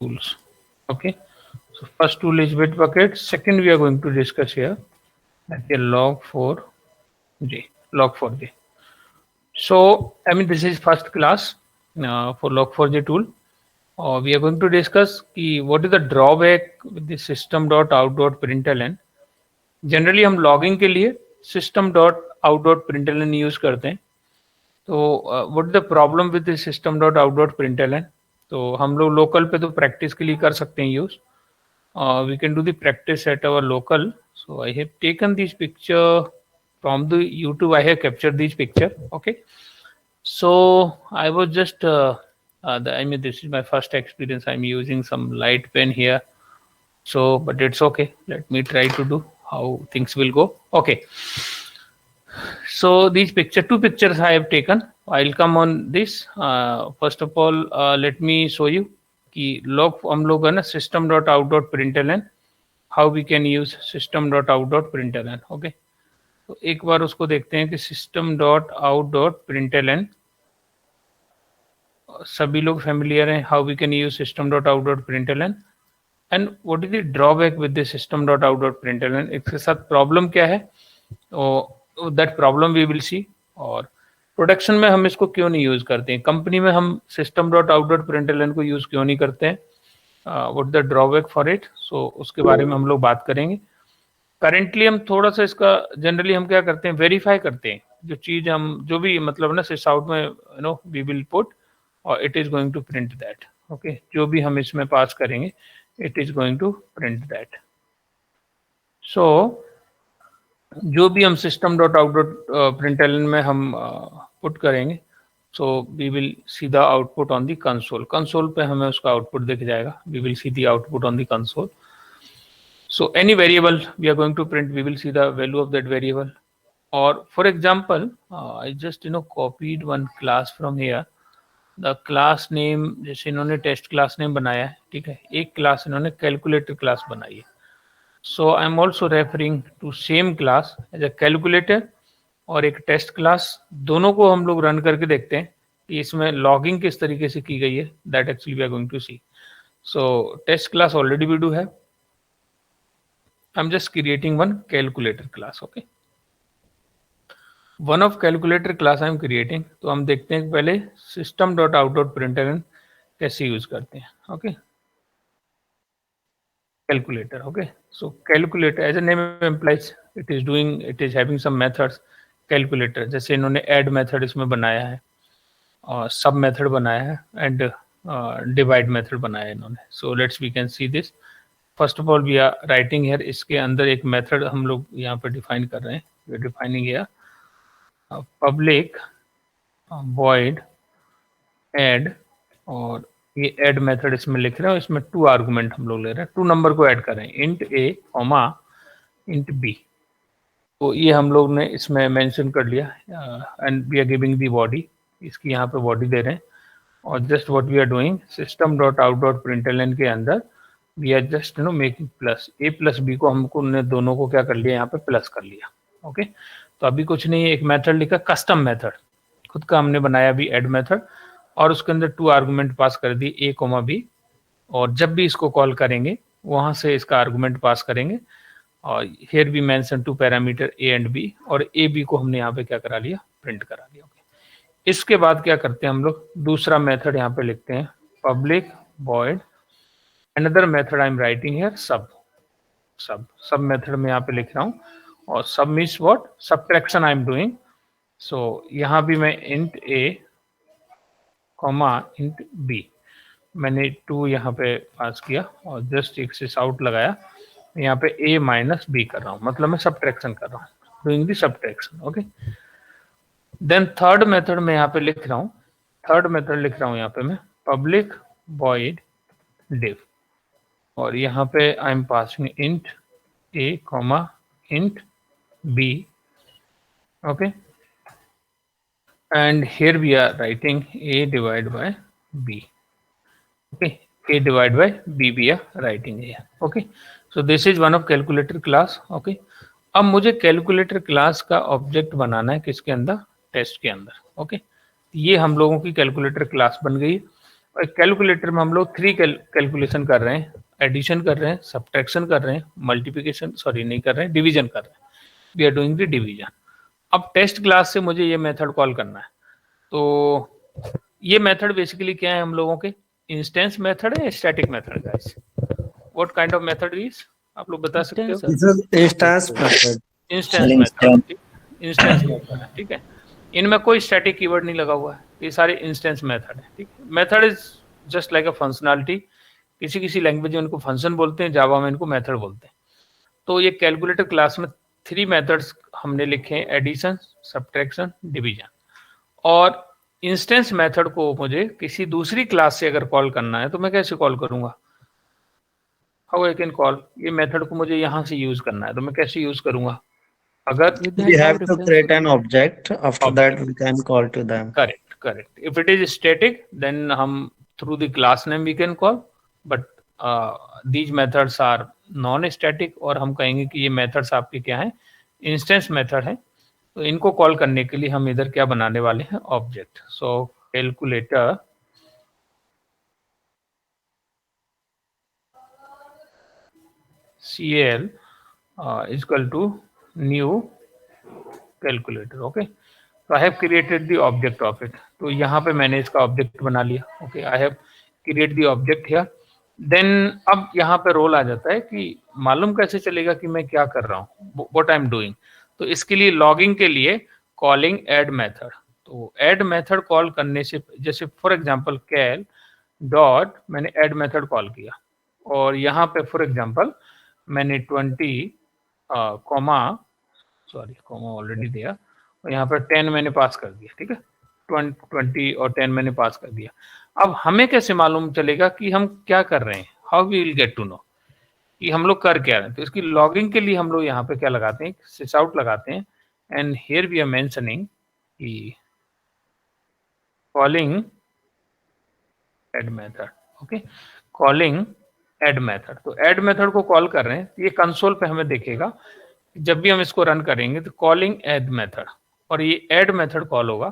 tools. Okay, so first tool is Bitbucket. Second, we are going to discuss here that is log4j. Log4j. So I mean this is first class for log4j tool. We are going to discuss what is the drawback with the system.out.println. Generally हम logging के लिए system.out.println use करते हैं. तो what is the problem with system.out.println. तो हम लोग local पे तो प्रैक्टिस के लिए कर सकते हैं use. We can do the practice at our local. So I have taken this picture from the YouTube. I have captured this picture. Okay. So I was just I mean this is my first experience. I'm using some light pen here. So but it's okay. Let me try to do how things will go. Okay. So these two pictures I have taken. I'll come on this. First of all, let me show you कि log हम लोग है ना system.out.println how we can use system.out.println. Okay. तो एक बार उसको देखते हैं कि system.out.println सभी लोग familiar हैं how we can use system.out.println and what is the drawback with the system.out.println. इसके साथ प्रॉब्लम क्या है तो that problem we will see. और प्रोडक्शन में हम इसको क्यों नहीं यूज करते हैं, कंपनी में हम system.out.println को यूज क्यों नहीं करते हैं, what the drawback for it. So उसके बारे में हम लोग बात करेंगे. करेंटली हम थोड़ा सा इसका जनरली हम क्या करते हैं वेरीफाई करते हैं जो चीज हम जो भी मतलब ना सिस आउट में वी विल पुट और it is going to print that. Okay, जो भी हम इसमें पास करेंगे it is going to print that. So जो भी हम system.out.println में हम पुट करेंगे so we will see the output on the console. Console पे हमें उसका आउटपुट दिख जाएगा. We will see the output on the console. So any variable we are going to print, we will see the value of that variable. Or for example, I just copied one class from here. The class name जैसे इन्होंने test class name बनाया है, ठीक है, एक class इन्होंने calculator class बनाई है. So I am also referring to same class as a calculator और एक टेस्ट क्लास. दोनों को हम लोग रन करके देखते हैं कि इसमें लॉगिंग किस तरीके से की गई है. That actually we are going to see. So test class already we do है. I'm just creating one calculator class. Okay, one of calculator class I'm creating. तो हम देखते हैं पहले system.out.println कैसे यूज करते हैं. Okay, calculator. Okay, so calculator as a name implies it is having some methods. calculator जैसे इन्होंने add method इसमें बनाया है और sub method बनाया है and divide method बनाया है इन्होंने. So let's we can see this. First of all we are writing here. इसके अंदर एक मेथड हम लोग यहाँ पे डिफाइन कर रहे हैं. We are defining here public void add और ये ऐड मेथड इसमें लिख रहे हैं. इसमें 2 आर्गुमेंट हम लोग ले रहे हैं. 2 नंबर को ऐड कर रहे हैं, int a comma int b. तो ये हम लोग ने इसमें मेंशन कर लिया and we are giving the body. इसकी यहाँ पे बॉडी दे रहे हैं और just what we are doing system.out.println के अंदर we are just making plus a plus b को हमको ने दोनों को क्या कर लिया यहाँ पे प्लस कर लिया. ओके, तो अभी कुछ नहीं है. एक मेथड लिखा कस्टम मेथड, खुद का हमने बनाया अभी ऐड मेथड और उसके अंदर 2 आर्गुमेंट पास कर दी ए कोमा बी. और जब भी इसको कॉल करेंगे वहां से इसका आर्गुमेंट पास करेंगे. और here we mention 2 parameter a and b और ए बी को हमने यहाँ पे क्या करा लिया, प्रिंट करा लिया. ओके, इसके बाद क्या करते हैं हम लोग, दूसरा मेथड यहाँ पे लिखते हैं public void. Another method I'm writing here sub method में यहाँ पे लिख रहा हूँ और sub means what, subtraction I'm doing. So यहाँ भी मैं int a comma int b मैंने 2 यहाँ पे पास किया और जस्ट एक से आउट लगाया. यहाँ पे a माइनस b कर रहा हूँ, मतलब मैं सब्ट्रैक्शन कर रहा हूँ, doing the subtraction. Okay, then third method में यहाँ पे लिख रहा हूँ. थर्ड मेथड लिख रहा हूँ यहाँ पे मैं पब्लिक वॉइड div और यहाँ पे I am passing int a comma int b. Okay, and here we are writing a divide by b. Okay, a divide by b we are writing here. Okay, so this is one of calculator class. Okay, अब मुझे calculator class का object बनाना है किसके अंदर, test के अंदर. Okay, ये हम लोगों की कैलकुलेटर क्लास बन गई कैलकुलेटर में हम लोग 3 कैलकुलेशन कर रहे हैं, एडिशन कर रहे हैं, सब्ट्रैक्शन कर रहे हैं, मल्टीप्लिकेशन सॉरी नहीं कर रहे हैं, डिवीजन कर रहे हैं, we are doing the division. अब टेस्ट क्लास से मुझे ये मेथड कॉल करना है, तो ये मेथड बेसिकली क्या है हम लोगों के, इंस्टेंस मेथड है, static method guys, what kind of method is, आप लोग बता सकते हो? Instance method. Instance method, instance method है, ठीक है। इनमें कोई स्टैटिक कीवर्ड नहीं लगा हुआ है, ये सारे इंस्टेंस मेथड है, ठीक है। Method is just like a functionality, किसी किसी लैंग्वेज में इनको फंक्शन बोलते हैं, जावा में इनको मेथड बोलते हैं। तो ये कैलकुलेटर क्लास में 3 मेथड्स हमने लिखे हैं, एडिशन, सब्ट्रैक्शन, डिवीजन। और इंस्टेंस मेथड को मुझे किसी दूसरी क्लास से अगर कॉल करना है तो मैं कैसे कॉल करूंगा, हाउ आई कैन कॉल, ये मेथड को मुझे यहां से यूज करना है तो मैं कैसे यूज करूंगा, अगर We have to create an object. After that, we can call to them. correct. If it is static, then हम through the class name we can call, but these methods are non-static, और हम कहेंगे कि ये methods आपके क्या हैं, instance method है। तो इनको कॉल करने के लिए हम इधर क्या बनाने वाले हैं, object. So calculator CL is equal to new calculator, okay, so I have created the object of it। तो यहाँ पे मैंने इसका ऑब्जेक्ट बना लिया, okay, I have create the object here. Then अब यहाँ पे रोल आ जाता है कि मालूम कैसे चलेगा कि मैं क्या कर रहा हूँ, व्हाट आई एम डूइंग। तो इसके लिए लॉगिंग के लिए कॉलिंग ऐड मेथड। तो ऐड मेथड कॉल करने से, जैसे फॉर एग्जांपल कैल डॉट मैंने ऐड मेथड कॉल किया, और यहाँ पे फॉर एग्जांपल मैंने 20 कॉमा ऑलरेडी दिया, और यहाँ पर 10 मैंने पास कर दिया, ठीक है, 20 और 10 मैंने पास कर दिया। अब हमें कैसे मालूम चलेगा कि हम क्या कर रहे हैं, how we will get to know कि हम लोग कर क्या रहे हैं। तो इसकी लॉगिंग के लिए हम लोग यहाँ पे क्या लगाते हैं, सिस आउट लगाते हैं, and here we are mentioning कि calling add method, okay, calling add method. तो ऐड मेथड को कॉल कर रहे हैं, ये कंसोल पे हमें देखेगा जब भी हम इसको रन करेंगे तो कॉलिंग ऐड मेथड, और ये ऐड मेथड कॉल होगा,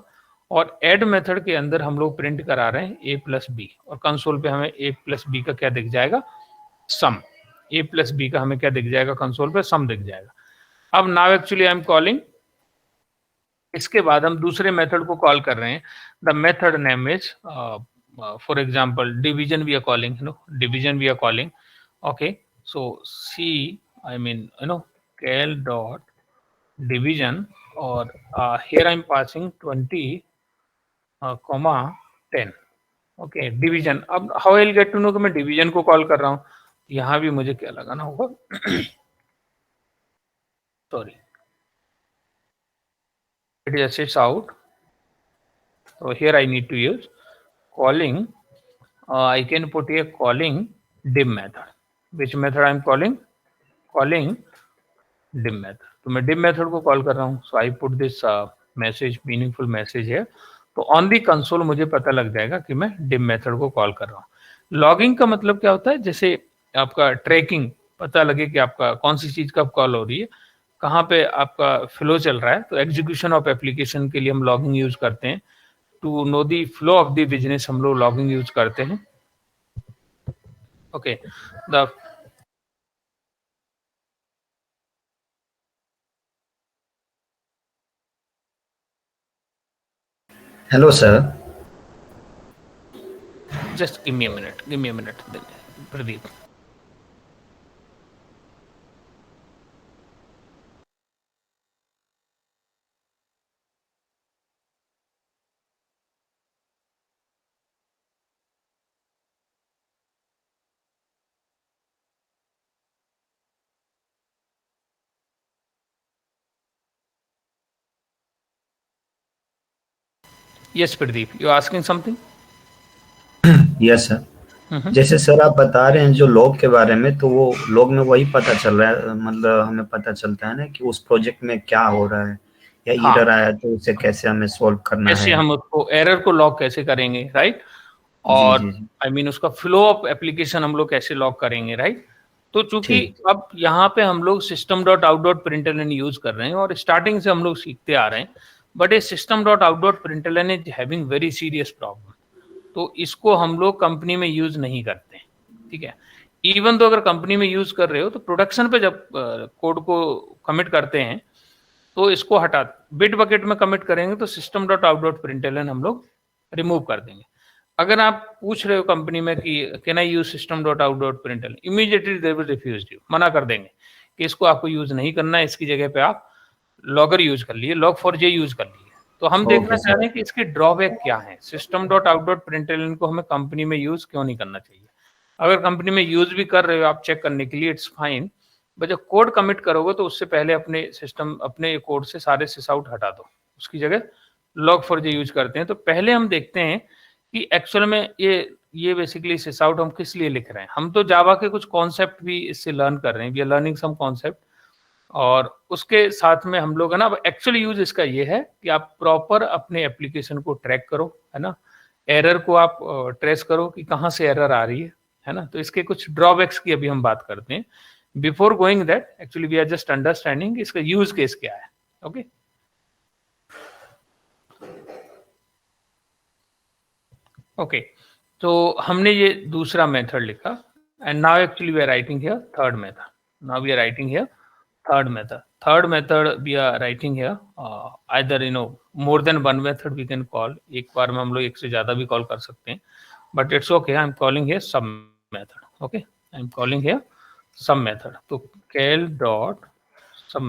और ऐड मेथड के अंदर हम लोग प्रिंट करा रहे हैं a प्लस बी, और कंसोल पे हमें a प्लस बी का क्या दिख जाएगा, सम। a प्लस बी का हमें क्या दिख जाएगा, कंसोल पे सम दिख जाएगा। अब now actually I am calling, इसके बाद हम दूसरे मेथड को कॉल कर रहे हैं, the method name is for example division we are calling, division we are calling, okay. So see I mean cal dot division, और here I'm passing 20 comma 10, okay, division. अब how I'll get to know कि मैं division को call कर रहा हूँ, यहाँ भी मुझे क्या लगाना होगा, sorry, it is sys out, so here I need to use calling, I can put here calling dim method, which method I'm calling dim method। तो मैं dim method को कॉल कर रहा हूँ, so I put this message, meaningful message है, तो on the console मुझे पता लग जाएगा कि मैं dim मेथड को कॉल कर रहा हूँ। लॉगिंग का मतलब क्या होता है, जैसे आपका ट्रैकिंग पता लगे कि आपका कौन सी चीज कब कॉल हो रही है, कहाँ पे आपका फ्लो चल रहा है। तो एग्जीक्यूशन ऑफ एप्लीकेशन के लिए हम लॉगिंग यूज करते हैं, to know the flow of the business हम लोग लॉगिंग यूज करते हैं, okay. The Hello, sir. just give me a minute, Pradeep। Yes, Pradeep, you are asking something? Yes, sir. जैसे सर आप बता रहे हैं जो लॉग के बारे में, तो वो लॉग में वही पता चल रहा है, मतलब हमें पता चलता है ना कि उस प्रोजेक्ट में क्या हो रहा है, या एरर आया तो उसे कैसे हमें सॉल्व करना है, कैसे हम उसको एरर को लॉग कैसे करेंगे, राइट, और आई मीन उसका फ्लो ऑफ एप्लीकेशन हम लोग कैसे लॉग करेंगे, राइट। तो चूंकि अब यहाँ पे हम लोग system dot out dot println use कर रहे हैं, और स्टार्टिंग से हम लोग सीखते आ रहे हैं, बट ये system.out.println is having very serious problem। तो इसको हम लोग कंपनी में यूज नहीं करते, ठीक है। इवन तो अगर कंपनी में यूज कर रहे हो तो प्रोडक्शन पे जब कोड को कमिट करते हैं तो इसको हटा, बिट बकेट में कमिट करेंगे तो system dot out dot println हम लोग रिमूव कर देंगे। अगर आप पूछ रहे हो कंपनी में कि can I use system dot out dot println, immediately they will refuse you, मना कर देंगे कि इसको आपको यूज नहीं करना है, इसकी जगह पे आप लॉगर यूज कर लिए, log4j यूज कर लिए। तो हम देखना चाह रहे हैं कि इसके ड्रॉबैक क्या है, system dot out dot println को हमें कंपनी में यूज क्यों नहीं करना चाहिए। अगर कंपनी में यूज भी कर रहे हो आप चेक करने के लिए, इट्स फाइन, बट जब कोड कमिट करोगे तो उससे पहले अपने सिस्टम, अपने कोड से सारे सिसआउट हटा दो, उसकी जगह log4j यूज करते हैं। तो पहले हम देखते हैं कि एक्चुअल में ये बेसिकली सिसआउट हम किस लिए लिख रहे हैं। हम तो जावा के कुछ कॉन्सेप्ट भी इससे लर्न कर रहे हैं, we are learning some concept, और उसके साथ में हम लोग है ना, अब एक्चुअल यूज इसका ये है कि आप प्रॉपर अपने एप्लीकेशन को ट्रैक करो, है ना, एरर को आप ट्रेस करो कि कहाँ से एरर आ रही है ना। तो इसके कुछ ड्रॉबैक्स की अभी हम बात करते हैं। Before going that actually we are just understanding इसका यूज केस क्या है। ओके ओके, तो हमने ये दूसरा मेथड लिखा, and now actually we are writing here third method. Now we are writing here third method we are writing here, either more than one method we can call, एक बार में हम लोग एक से ज्यादा भी कॉल कर सकते हैं, but it's okay, I'm calling here sub method. Okay, I'm calling here sub method. तो cal dot sub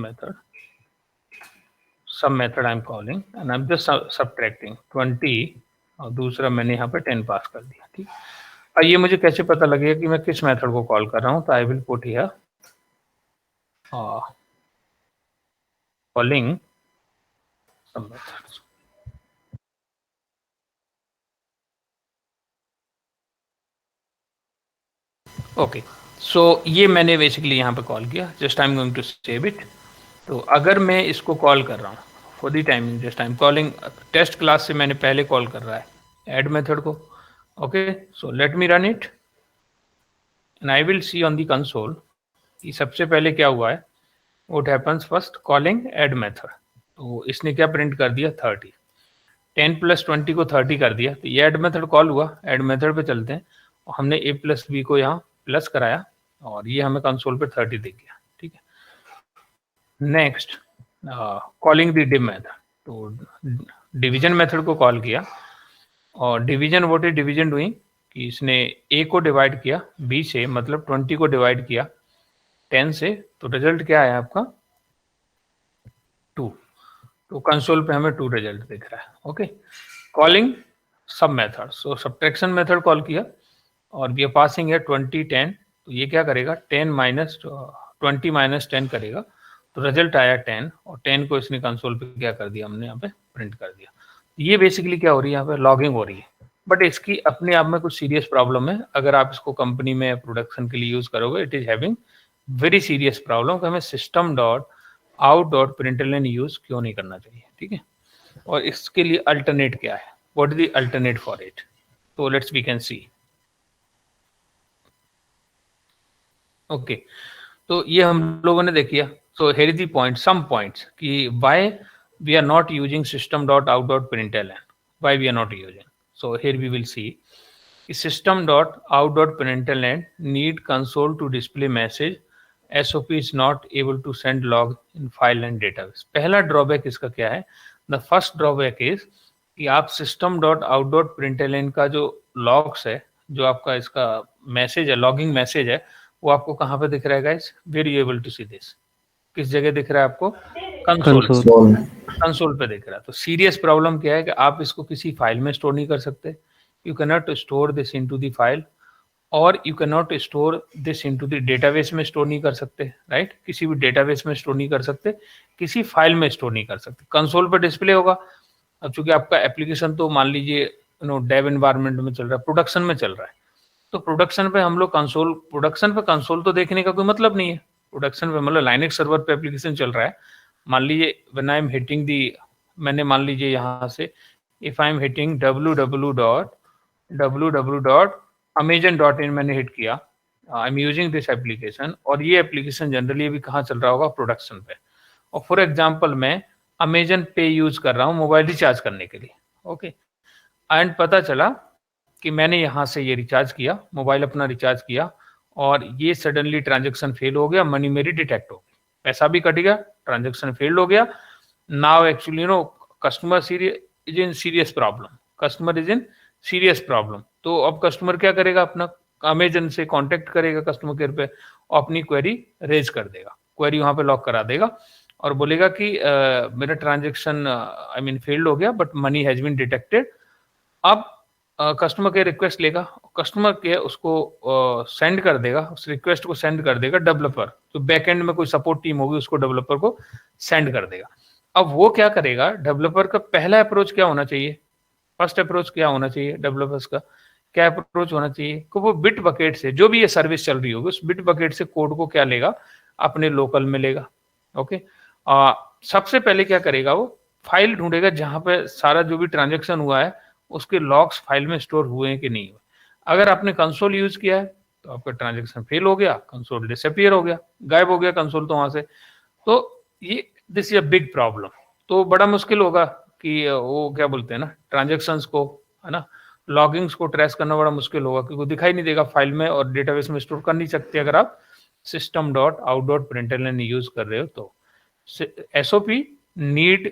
method I'm calling, and I'm just subtracting 20 और दूसरा मैंने यहाँ पे 10 पास कर दिया, ठीक। अब ये मुझे कैसे पता लगेगा कि मैं किस मेथड को कॉल कर रहा हूँ, तो I will put here calling some methods. Okay, so ये मैंने बेसिकली यहाँ पे कॉल किया, just I am going to save it. तो अगर मैं इसको कॉल कर रहा हूँ for the timing, just I am calling test class से मैंने पहले कॉल कर रहा है ऐड मेथड को। Okay, so let me run it and I will see on the console कि सबसे पहले क्या हुआ है। What happens first, calling add method, तो इसने क्या प्रिंट कर दिया 30, 10 + 20 को 30 कर दिया। तो ये ऐड मेथड कॉल हुआ, ऐड मेथड पे चलते हैं, और हमने a + b को यहाँ प्लस कराया और ये हमें कंसोल पे 30 दिख गया, ठीक है। Next calling the div method, तो डिवीजन मेथड को कॉल किया, और division, what is division doing, कि इसने a को डिवाइड किया b से, मतलब 20 को डिवाइड किया 10 से, तो रिजल्ट क्या है आपका 2। तो कंसोल पे हमें 2 रिजल्ट दिख रहा है। ओके, कॉलिंग सब मेथड, सो सब्ट्रैक्शन मेथड कॉल किया और वी आर पासिंग है 20 10, तो ये क्या करेगा 20 - 10 करेगा, तो रिजल्ट आया 10, और 10 को इसने कंसोल पे क्या कर दिया, हमने यहाँ पे प्रिंट कर दिया। ये बेसिकली क्या हो रही है, यहाँ पे लॉगिंग हो रही है, बट इसकी अपने आप में कुछ सीरियस प्रॉब्लम है। अगर आप इसको कंपनी में प्रोडक्शन के लिए यूज करोगे, it is having very serious problem कि हमें system dot out dot println use क्यों नहीं करना चाहिए, ठीक है। और इसके लिए अल्टरनेट क्या है, what is the alternate for it, तो let's we can see. Okay, तो ये हम लोगों ने देखिए, so here is the point, some points कि why we are not using system dot out dot println, why we are not using. So here we will see system dot out dot println need console to display message, SOP is not able to send log in file and database। पहला drawback इसका क्या है, the first drawback is कि आप system dot out dot println का जो logs है, जो आपका इसका मैसेज है, लॉगिंग मैसेज है, वो आपको कहाँ पे दिख रहा है guys, were you able to see this, किस जगह दिख रहा है आपको, कंसोल पे दिख रहा है। तो सीरियस प्रॉब्लम क्या है कि आप इसको किसी फाइल में स्टोर नहीं कर सकते, you can not store this into the file, और you can not store this into the database में स्टोर नहीं कर सकते, राइट, किसी भी डेटाबेस में स्टोर नहीं कर सकते, किसी फाइल में स्टोर नहीं कर सकते, कंसोल पर डिस्प्ले होगा। अब चूंकि आपका एप्लीकेशन तो मान लीजिए डेव एनवायरनमेंट में चल रहा है, प्रोडक्शन में चल रहा है, तो प्रोडक्शन पे हम लोग कंसोल, प्रोडक्शन पे कंसोल तो देखने का कोई मतलब नहीं है। प्रोडक्शन पे मतलब लाइनेक्स सर्वर पे एप्लीकेशन चल रहा है, मान लीजिए when I am hitting the, मैंने मान लीजिए यहाँ से if I am hitting www.amazon.in मैंने हिट किया, I am using this application, और ये एप्लीकेशन जनरली अभी कहाँ चल रहा होगा, प्रोडक्शन पे, और फॉर एग्जांपल मैं अमेजन पे यूज कर रहा हूँ मोबाइल रिचार्ज करने के लिए। ओके, एंड पता चला कि मैंने यहाँ से ये रिचार्ज किया, मोबाइल अपना रिचार्ज किया और ये सडनली ट्रांजेक्शन फेल हो गया, मनी मेरी डिटेक्ट हो गई, पैसा भी कट गया, ट्रांजेक्शन फेल्ड हो गया. Now actually customer is in serious problem, customer is in serious problem. तो अब कस्टमर क्या करेगा, अपना अमेजन से कांटेक्ट करेगा कस्टमर केयर पे और अपनी क्वेरी रेज कर देगा, क्वेरी वहां पे लॉक करा देगा और बोलेगा कि मेरा ट्रांजेक्शन आई मीन फेल्ड हो गया but money has been detected. अब कस्टमर केयर रिक्वेस्ट लेगा, कस्टमर केयर उसको सेंड कर देगा, उस रिक्वेस्ट को सेंड कर देगा डेवलपर, जो बैक एंड में कोई सपोर्ट टीम होगी उसको डेवलपर को सेंड कर देगा. अब वो क्या करेगा, डेवलपर का पहला अप्रोच क्या होना चाहिए, फर्स्ट अप्रोच क्या होना चाहिए डेवलपर्स का, क्या अप्रोच होना चाहिए कि वो बिट बकेट से, जो भी ये सर्विस चल रही होगी उस बिट बकेट से कोड को क्या लेगा, अपने लोकल में लेगा. ओके, सबसे पहले क्या करेगा, वो फाइल ढूंढेगा जहां पे सारा जो भी ट्रांजेक्शन हुआ है उसके लॉग्स फाइल में स्टोर हुए हैं कि नहीं हुए. अगर आपने कंसोल यूज किया है तो आपका ट्रांजेक्शन फेल हो गया, कंसोल डिसअपीयर हो गया, गायब हो गया कंसोल तो वहां से. तो ये this is a big problem. तो बड़ा मुश्किल होगा कि वो क्या बोलते हैं ना, ट्रांजेक्शंस को, है ना, लॉगिंग्स को ट्रेस करना बड़ा मुश्किल होगा क्योंकि दिखाई नहीं देगा फाइल में और डेटाबेस में स्टोर कर नहीं सकते अगर आप system.out.println यूज कर रहे हो तो. SOP need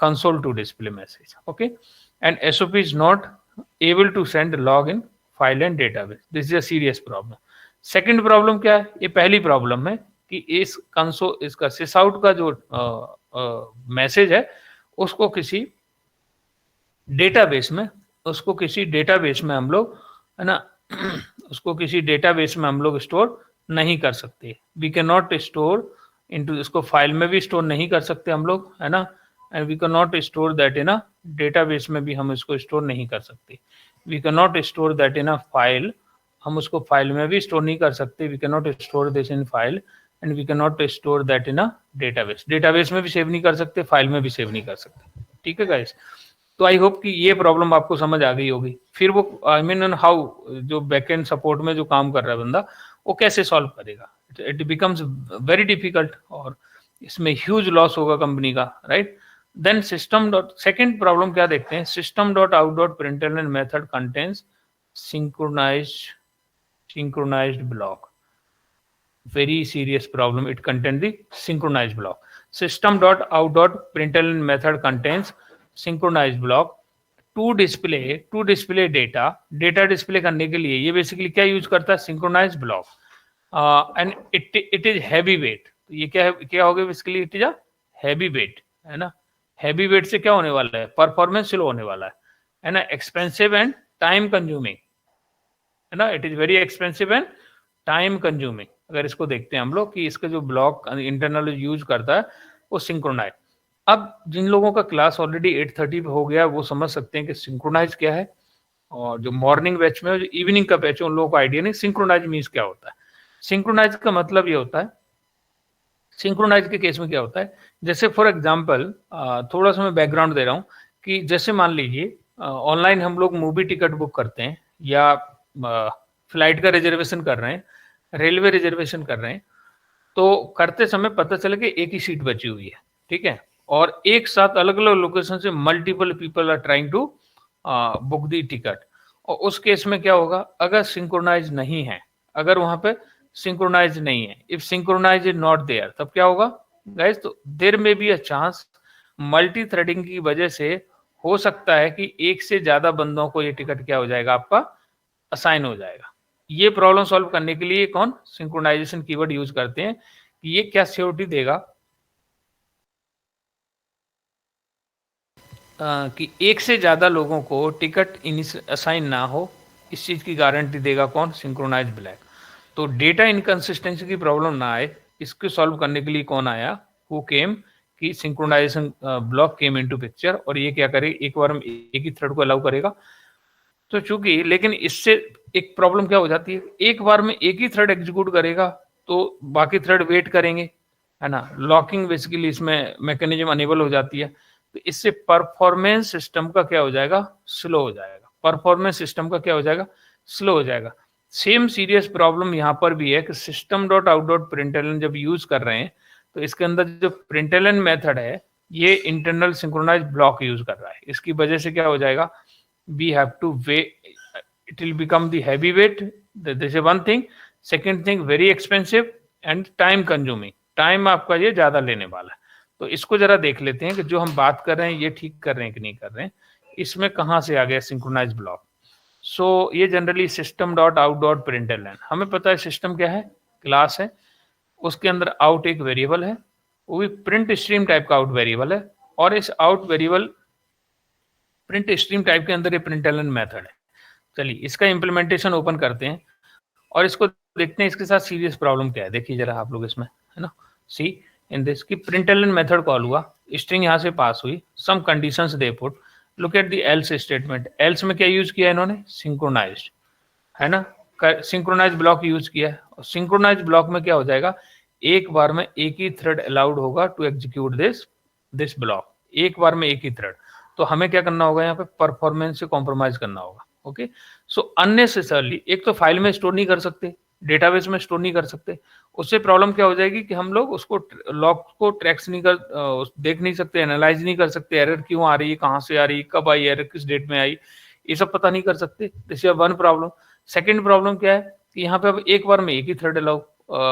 console to display message. Okay, and SOP is not able to send log in file and database. This is a serious problem. Second problem क्या है, ये पहली प्रॉब्लम है कि इस कंसोल, इसका sysout का जो मैसेज है उसको किसी डेटाबेस में, हम लोग, है ना, उसको किसी डेटाबेस में हम लोग स्टोर नहीं कर सकते. We can not store into, इसको फाइल में भी स्टोर नहीं कर सकते हम लोग, है ना, and we can not store that in a database में भी हम इसको स्टोर नहीं कर सकते. We can not store that in a file, हम उसको फाइल में भी स्टोर नहीं कर सकते. We can not store this in file and we can not store that in a database. Database में भी सेव नहीं कर सकते, फाइल में भी सेव नहीं कर सकते. ठीक है गाइस, तो आई होप कि ये प्रॉब्लम आपको समझ आ गई होगी. फिर वो आई मीन हाउ, जो बैकएंड सपोर्ट में जो काम कर रहा है बंदा, वो कैसे सॉल्व करेगा. इट बिकम्स वेरी डिफिकल्ट और इसमें ह्यूज लॉस होगा कंपनी का, right. Then system dot, second problem क्या देखते हैं, system.out.println method contains synchronized block. Very serious problem, it contains the synchronized block. System.out.println method contains synchronized block to display data display करने के लिए ये basically क्या यूज करता है, synchronized block. And it is heavy weight. ये क्या होगा basically, it is a heavy weight, है ना. हैवी वेट से क्या होने वाला है, परफॉर्मेंस स्लो होने वाला है ना, एक्सपेंसिव एंड टाइम कंज्यूमिंग, है ना. It is very expensive and time consuming. अगर इसको देखते हैं हम लोग कि इसका जो ब्लॉक इंटरनल यूज करता है वो सिंक्रोनाइज. अब जिन लोगों का क्लास ऑलरेडी 8:30 पे हो गया वो समझ सकते हैं कि सिंक्रोनाइज क्या है, और जो मॉर्निंग बैच में, जो इवनिंग का बैच है, उन लोगों को आइडिया नहीं सिंक्रोनाइज मीन्स क्या होता है. सिंक्रोनाइज का मतलब ये होता है, सिंक्रोनाइज के केस में क्या होता है, जैसे फॉर एग्जांपल थोड़ा सा मैं बैकग्राउंड दे रहा हूँ कि जैसे मान लीजिए ऑनलाइन हम लोग मूवी टिकट बुक करते हैं या फ्लाइट का रिजर्वेशन कर रहे हैं, रेलवे रिजर्वेशन कर रहे हैं, तो करते समय पता चले कि एक ही सीट बची हुई है, ठीक है, और एक साथ अलग अलग लोकेशन से multiple people are trying to book the ticket. और उस केस में क्या होगा, अगर सिंक्रोनाइज नहीं है, अगर वहां पे सिंक्रोनाइज नहीं है, if synchronise is not there, तब क्या होगा गाइस, तो there may be a chance, multi threading की वजह से हो सकता है कि एक से ज्यादा बंदों को ये टिकट क्या हो जाएगा, आपका असाइन हो जाएगा. ये प्रॉब्लम सॉल्व करने के लिए कौन सिंक्रोनाइजेशन कीवर्ड यूज करते हैं कि ये क्या सिक्योरिटी देगा कि एक से ज्यादा लोगों को टिकट असाइन ना हो, इस चीज की गारंटी देगा कौन, सिंक्रोनाइज ब्लैक. तो डेटा इनकंसिस्टेंसी की प्रॉब्लम ना आए, इसको सॉल्व करने के लिए कौन आया, हु केम, कि synchronisation block came into picture. और ये क्या करे, एक बार में एक ही थ्रेड को अलाउ करेगा. तो चूंकि, लेकिन इससे एक प्रॉब्लम क्या हो जाती है, एक बार में एक ही थ्रेड एग्जीक्यूट करेगा तो बाकी थ्रेड वेट करेंगे, है ना. लॉकिंग बेसिकली इसमें मैकेनिज्म अनेबल हो जाती है, तो इससे परफॉर्मेंस सिस्टम का क्या हो जाएगा, स्लो हो जाएगा. परफॉर्मेंस सिस्टम का क्या हो जाएगा, स्लो हो जाएगा. सेम सीरियस प्रॉब्लम यहाँ पर भी है कि system.out.println जब यूज कर रहे हैं तो इसके अंदर जो println मेथड है ये इंटरनल सिंक्रोनाइज ब्लॉक यूज कर रहा है. इसकी वजह से क्या हो जाएगा, we have to wait, it will become the heavyweight. This is one thing. Second thing, very expensive and time consuming. Time आपका ये ज्यादा लेने वाला है. तो इसको जरा देख लेते हैं कि जो हम बात कर रहे हैं ये ठीक कर रहे हैं कि नहीं कर रहे हैं. इसमें कहाँ से आ गया सिंक्रोनाइज ब्लॉक. सो ये generally system dot out dot println. हमें पता है सिस्टम क्या है, क्लास है, उसके अंदर आउट एक वेरिएबल है, वो भी प्रिंट स्ट्रीम टाइप का आउट वेरिएबल है, और इस out variable print stream type के अंदर ये प्रिंटलन मेथड है. चलिए इसका इम्प्लीमेंटेशन ओपन करते हैं और इसको देखते हैं इसके साथ सीरियस प्रॉब्लम क्या है. देखिए जरा आप लोग इसमें, है ना, सी इन दिस की प्रिंटलन मेथड कॉल हुआ, स्ट्रिंग यहाँ से पास हुई, some conditions they put, look at the else statement. Else में क्या यूज किया इन्होंने, सिंक्रोनाइज्ड, है ना, सिंक्रोनाइज ब्लॉक यूज किया है. और सिंक्रोनाइज ब्लॉक में क्या हो जाएगा, एक बार में एक ही थ्रेड अलाउड होगा टू एग्जीक्यूट दिस ब्लॉक, एक बार में एक ही थ्रेड. तो हमें क्या करना होगा, यहाँ पे परफॉर्मेंस से कॉम्प्रोमाइज करना होगा. ओके, सो अननेसेसरली एक तो फाइल में स्टोर नहीं कर सकते, डेटाबेस में स्टोर नहीं कर सकते. उससे प्रॉब्लम क्या हो जाएगी कि हम लोग उसको लॉग को ट्रैक्स नहीं कर, देख नहीं सकते, एनालाइज नहीं कर सकते, एरर क्यों आ रही है, कहाँ से आ रही है, कब आई एरर, किस डेट में आई, ये सब पता नहीं कर सकते. This is one problem. Second problem क्या है कि यहाँ पे अब एक बार में एक ही थ्रेड अलाउ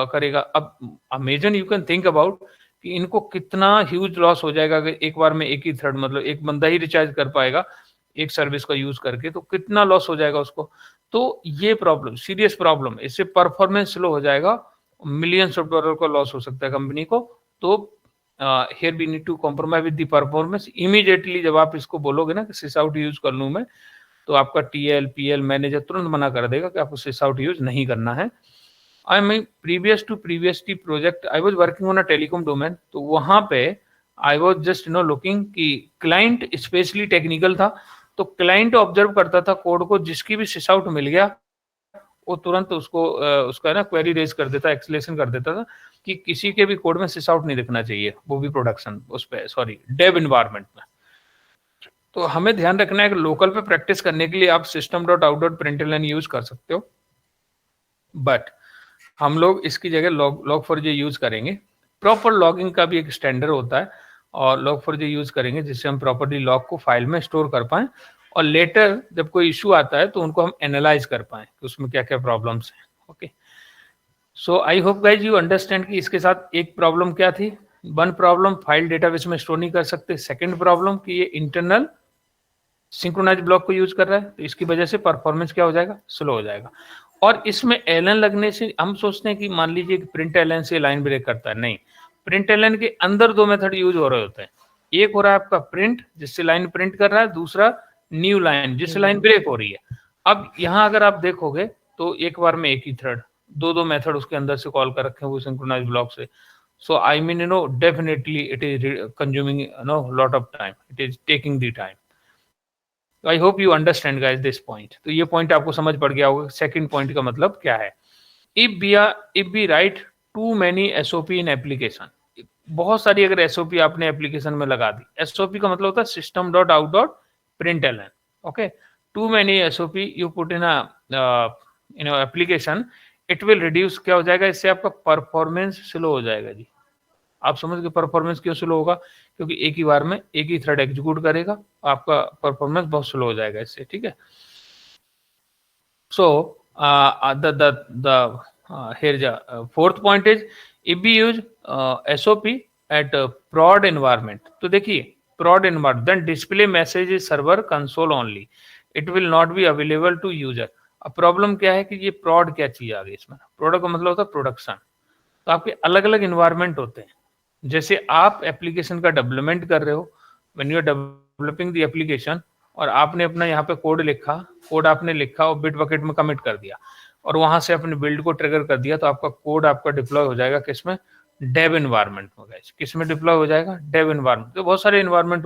करेगा. अब imagine, you can think about कि इनको कितना ह्यूज लॉस हो जाएगा अगर एक बार में एक ही थ्रेड, मतलब एक बंदा ही रिचार्ज कर पाएगा एक सर्विस का यूज करके, तो कितना लॉस हो जाएगा उसको. तो ये प्रॉब्लम, सीरियस प्रॉब्लम, इससे परफॉर्मेंस स्लो हो जाएगा, मिलियंस ऑफ डॉलर का लॉस हो सकता है कंपनी को. तो here we need to compromise with the performance immediately. जब आप इसको बोलोगे ना कि सिस आउट यूज कर लूं मैं, तो आपका टीएल पीएल मैनेजर तुरंत मना कर देगा कि आपको सिस आउट यूज नहीं करना है. I mean previously project I was working on a telecom domain, तो वहां पे आई वाज जस्ट लुकिंग कि क्लाइंट स्पेशली टेक्निकल था, तो क्लाइंट ऑब्जर्व करता था कोड को, जिसकी भी सिस आउट मिल गया वो तुरंत उसको उसका ना क्वेरी रेज कर देता, एक्सलेशन कर देता था कि किसी के भी कोड में सिस आउट नहीं दिखना चाहिए, वो भी प्रोडक्शन उस पे, सॉरी डेव इन्वायरमेंट में. तो हमें ध्यान रखना है कि लोकल पे प्रैक्टिस करने के लिए आप system dot out dot println use कर सकते हो, बट हम लोग इसकी जगह log4j यूज करेंगे. प्रॉपर लॉगिंग का भी एक स्टैंडर्ड होता है, और log4j यूज करेंगे जिससे हम प्रॉपर्ली लॉग को फाइल में स्टोर कर पाएं, और लेटर जब कोई इशू आता है तो उनको हम एनालाइज कर पाएं कि उसमें क्या क्या प्रॉब्लम्स हैं. Okay, so I hope guys you understand कि इसके साथ एक प्रॉब्लम क्या थी. वन प्रॉब्लम, फाइल डेटाबेस में स्टोर नहीं कर सकते. सेकेंड प्रॉब्लम कि ये इंटरनल सिंक्रोनाइज ब्लॉक को यूज कर रहा है, तो इसकी वजह से परफॉर्मेंस क्या हो जाएगा, स्लो हो जाएगा. और इसमें एलन लगने से हम सोचते हैं कि मान लीजिए कि प्रिंट एलन से लाइन ब्रेक करता है, नहीं, प्रिंट एलन के अंदर दो मेथड यूज हो रहे होते हैं. एक हो रहा है आपका प्रिंट, जिससे लाइन प्रिंट कर रहा है, दूसरा न्यू लाइन, जिससे लाइन ब्रेक हो रही है. अब यहाँ अगर आप देखोगे तो एक बार में एक ही थ्रेड, दो मेथड उसके अंदर से कॉल कर रखे हैं वो सिंक्रोनाइज ब्लॉक से. So I mean definitely it is consuming lot of time, it is taking the time. I hope you understand guys this point. तो ये पॉइंट आपको समझ पड़ गया होगा. सेकंड पॉइंट का मतलब क्या है, if we write too many SOP in application. बहुत सारी अगर एसओपी आपने एप्लीकेशन में लगा दी, एसओपी का मतलब होता है system dot out dot println. Okay, too many SOP you put in application, it will reduce. क्या हो जाएगा इससे, आपका परफॉर्मेंस स्लो हो जाएगा जी. आप समझ गए परफॉर्मेंस क्यों स्लो होगा, क्योंकि एक ही बार में एक ही थ्रेड एग्जीक्यूट करेगा, आपका परफॉर्मेंस बहुत स्लो हो जाएगा इससे. ठीक है, सो here the fourth point is if we use SOP at prod environment. तो देखिए prod environment, then display message is server console only, it will not be available to user. अब प्रॉब्लम क्या है कि ये prod क्या चीज आ गई इसमें. प्रोडक्ट का मतलब होता है प्रोडक्शन. तो आपके अलग अलग इन्वायरमेंट होते हैं. जैसे आप एप्लीकेशन का डेवलपमेंट कर रहे हो, when you are developing the application, और आपने अपना यहाँ पे कोड लिखा, कोड आपने लिखा और बिट बकेट में कमिट कर दिया, और वहां से अपने बिल्ड को ट्रिगर कर दिया, तो आपका कोड आपका डिप्लॉय हो जाएगा किसमें, डेव इन्वायरमेंट में. गाइस किसमें डिप्लॉय हो जाएगा, डेव इन्वायरमेंट. तो बहुत सारे इन्वायरमेंट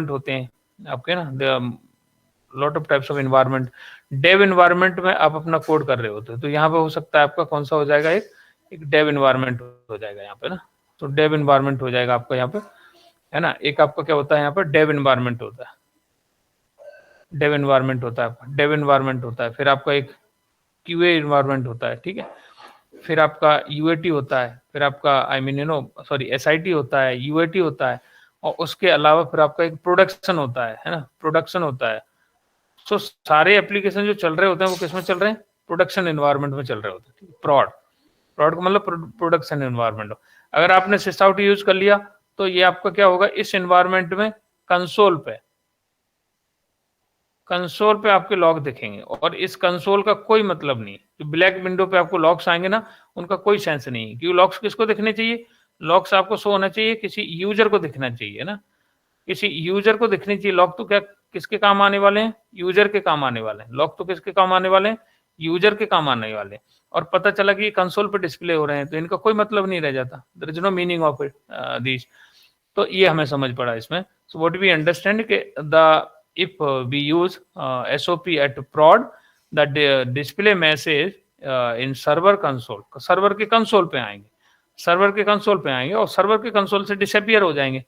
होते हैं, आपके ना, lot of types of environment. Dev environment में आप अपना कोड कर रहे होते हैं, तो यहाँ पे हो सकता है आपका कौन सा हो जाएगा, एक डेव इन्वायरमेंट हो जाएगा यहाँ पे ना. तो डेव इन्वायरमेंट हो जाएगा आपका यहाँ पे, है ना. एक आपका क्या होता है यहाँ पर, डेव इन्वायरमेंट होता है, डेव इन्वायरमेंट होता है आपका, डेव इन्वायरमेंट होता है. फिर आपका एक क्यूए इन्वायरमेंट होता है. ठीक है, फिर आपका यूएटी होता है, फिर आपका एसआईटी होता है, यूएटी होता है, और उसके अलावा फिर आपका एक प्रोडक्शन होता है ना, प्रोडक्शन होता है. सो सारे एप्लीकेशन जो चल रहे होते हैं वो किस में चल रहे हैं? प्रोडक्शन एनवायरनमेंट में चल रहे होते हैं। प्रॉड का मतलब प्रोडक्शन एनवायरनमेंट। अगर आपने सिसआउट यूज कर लिया तो ये आपका क्या होगा, इस एनवायरनमेंट में कंसोल पे आपके लॉग दिखेंगे, और इस कंसोल का कोई मतलब नहीं। जो ब्लैक विंडो पे आपको लॉग्स आएंगे ना, उनका कोई सेंस नहीं है, क्योंकि लॉग्स किसको दिखने चाहिए? लॉग्स आपको शो होना चाहिए किसी यूजर को दिखना चाहिए ना, किसी यूजर को दिखनी चाहिए। लॉग तो क्या किसके काम आने वाले हैं? यूजर के काम आने वाले हैं। लॉग तो किसके काम आने वाले हैं? यूजर के काम आने वाले हैं। और पता चला कि कंसोल पे डिस्प्ले हो रहे हैं तो इनका कोई मतलब नहीं रह जाता। There is no meaning of it this. तो ये हमें समझ पड़ा इसमें। सो व्हाट वी अंडरस्टैंड कि the if we use SOP at prod, that display message in server console, server के कंसोल पे आएंगे, और सर्वर के कंसोल से डिसअपियर हो जाएंगे,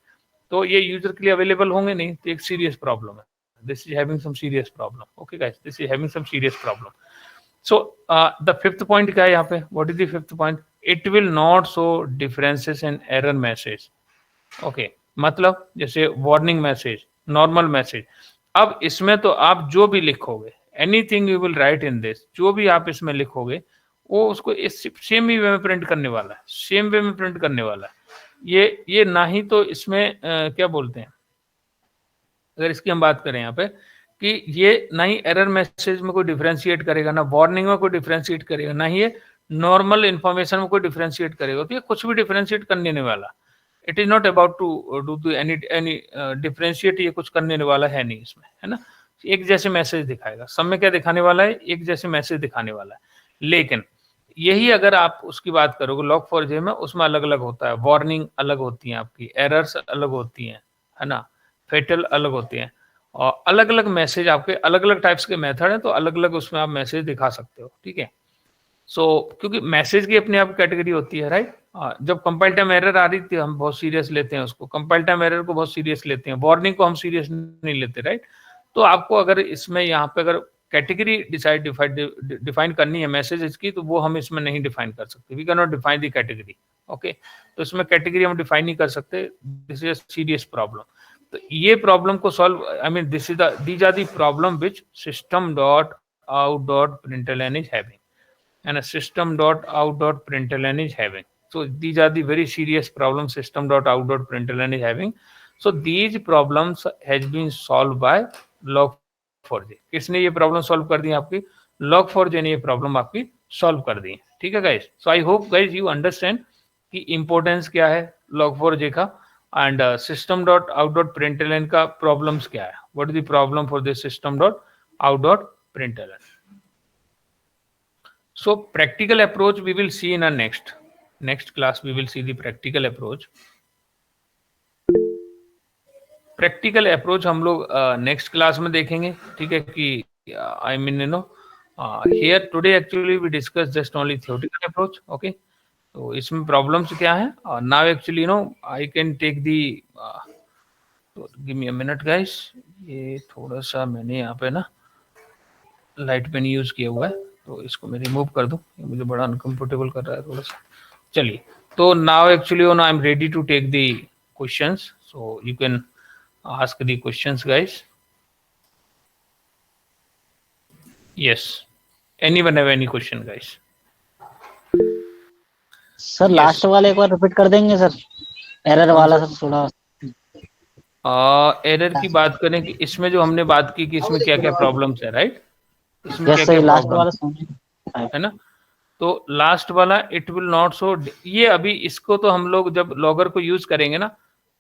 तो ये यूजर के लिए अवेलेबल होंगे नहीं। तो एक सीरियस प्रॉब्लम है। This is having some serious problem. Okay guys, this is having some serious problem. So the fifth point क्या है यहाँ पे? What is the fifth point? It will not show differences in error message. Okay, मतलब जैसे warning message, normal message. अब इसमें तो आप जो भी लिखोगे, anything you will write in this, जो भी आप इसमें लिखोगे वो उसको इस सेम ही वे में प्रिंट करने वाला है, सेम वे में प्रिंट करने वाला है। ये ना ही तो इसमें क्या बोलते हैं, अगर इसकी हम बात करें यहाँ पे, कि ये ना ही एरर मैसेज में कोई डिफरेंशिएट करेगा, ना वार्निंग में कोई डिफरेंशिएट करेगा, ना ही ये नॉर्मल इंफॉर्मेशन में कोई डिफरेंशिएट करेगा। तो ये कुछ भी डिफरेंशिएट करने नहीं वाला। It is not about to do any differentiate, ये कुछ करने वाला है नहीं इसमें, है ना। एक जैसे मैसेज दिखाएगा, सब में क्या दिखाने वाला है? एक जैसे मैसेज दिखाने वाला है। लेकिन यही अगर आप उसकी बात करोगे log4j में, उसमें अलग अलग होता है, वार्निंग अलग होती है आपकी, एरर्स अलग होती हैं, है ना, फेटल अलग होती हैं, और अलग अलग मैसेज आपके अलग अलग टाइप्स के मेथड हैं, तो अलग अलग उसमें आप मैसेज दिखा सकते हो। ठीक है। सो क्योंकि मैसेज की अपने आप कैटेगरी होती है, राइट। जब कंपाइल टाइम एरर आ रही थी हम बहुत सीरियस लेते हैं उसको, कंपाइल टाइम एरर को बहुत सीरियस लेते हैं, वार्निंग को हम सीरियस नहीं लेते, राइट। तो आपको अगर इसमें यहाँ पे अगर कैटेगरी डिफाइन करनी है मैसेजेस की, तो वो हम इसमें नहीं डिफाइन कर सकते। We can not define the category. Okay, तो इसमें कैटेगरी हम डिफाइन नहीं कर सकते। This is a serious problem. तो ये प्रॉब्लम को solve, I mean these are the problem which system.out.println is having, and a system.out.println is having. So these are the very serious problems system.out.println is having. So these problems has been solved by log4j. किसने ये problem solve कर दी आपकी? log4j ने ये problem आपकी solve कर दी। ठीक है guys. So I hope guys you understand कि इंपॉर्टेंस क्या है log4j का, एंड system.out.println का प्रॉब्लम्स क्या है। What is the problem for this system.out.println? So practical approach we will see in our next class. We will see the practical approach. Practical approach हम लोग next class में देखेंगे। ठीक है कि I mean here today actually we discuss just only theoretical approach. Okay, तो इसमें problems क्या है? Now actually I can take the give me a minute guys. ये थोड़ा सा मैंने यहाँ पे ना लाइट पेन यूज किया हुआ है, तो इसको मैं रिमूव कर दूं, ये मुझे बड़ा अनकंफर्टेबल कर रहा है थोड़ा सा। चलिए, तो now actually I am ready to take the questions, so you can ask the questions guys. Yes, anyone have any question guys? Sir last वाला एक बार रिपीट कर देंगे सर, एरर वाला सर थोड़ा। एरर की बात करें कि इसमें जो हमने बात की कि इसमें क्या क्या प्रॉब्लम्स है, राइट। इसमें क्या क्या लास्ट प्रॉब्लम वाला है ना। तो लास्ट वाला इट विल नॉट शो, ये अभी इसको तो हम लोग जब लॉगर को यूज करेंगे ना,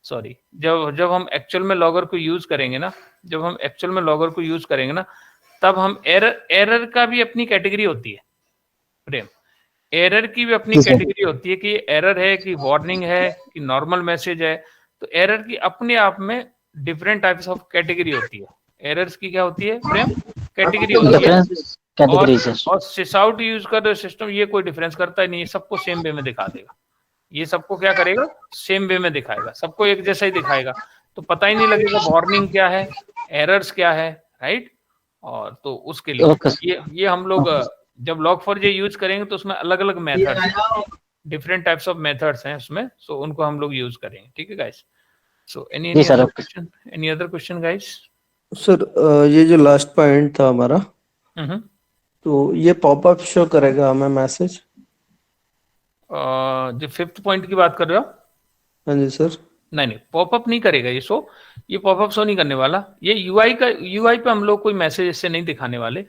सॉरी जब हम एक्चुअल में लॉगर को यूज करेंगे ना, तब हम एरर का भी अपनी कैटेगरी होती है प्रेम, एरर की भी अपनी कैटेगरी होती है कि एरर है कि वार्निंग है कि नॉर्मल मैसेज है। तो एरर की अपने आप में डिफरेंट टाइप्स ऑफ कैटेगरी होती है। एरर्स की क्या होती है प्रेम? कैटेगरी होती है। और सिसआउट यूज कर रहे सिस्टम ये कोई डिफरेंस करता ही नहीं, सबको सेम वे में दिखा देगा। ये सबको क्या करेगा? सेम वे में दिखाएगा, सबको एक जैसा ही दिखाएगा। तो पता ही नहीं लगेगा वार्निंग क्या है, एरर्स क्या है, राइट। और तो उसके लिए ये हम लोग जब log4j यूज करेंगे तो उसमें अलग अलग method, different types of methods हैं उसमें, सो उनको हम लोग यूज करेंगे। ठीक है guys. So any other question guys? Sir ये जो लास्ट पॉइंट था हमारा, तो ये पॉपअप शो करेगा हमें मैसेज? जो 5th पॉइंट की बात कर रहे हो? हाँ जी सर। नहीं, पॉपअप नहीं करेगा ये पॉपअप शो नहीं करने वाला। ये यूआई पे हम लोग कोई मैसेज इससे नहीं दिखाने वाले।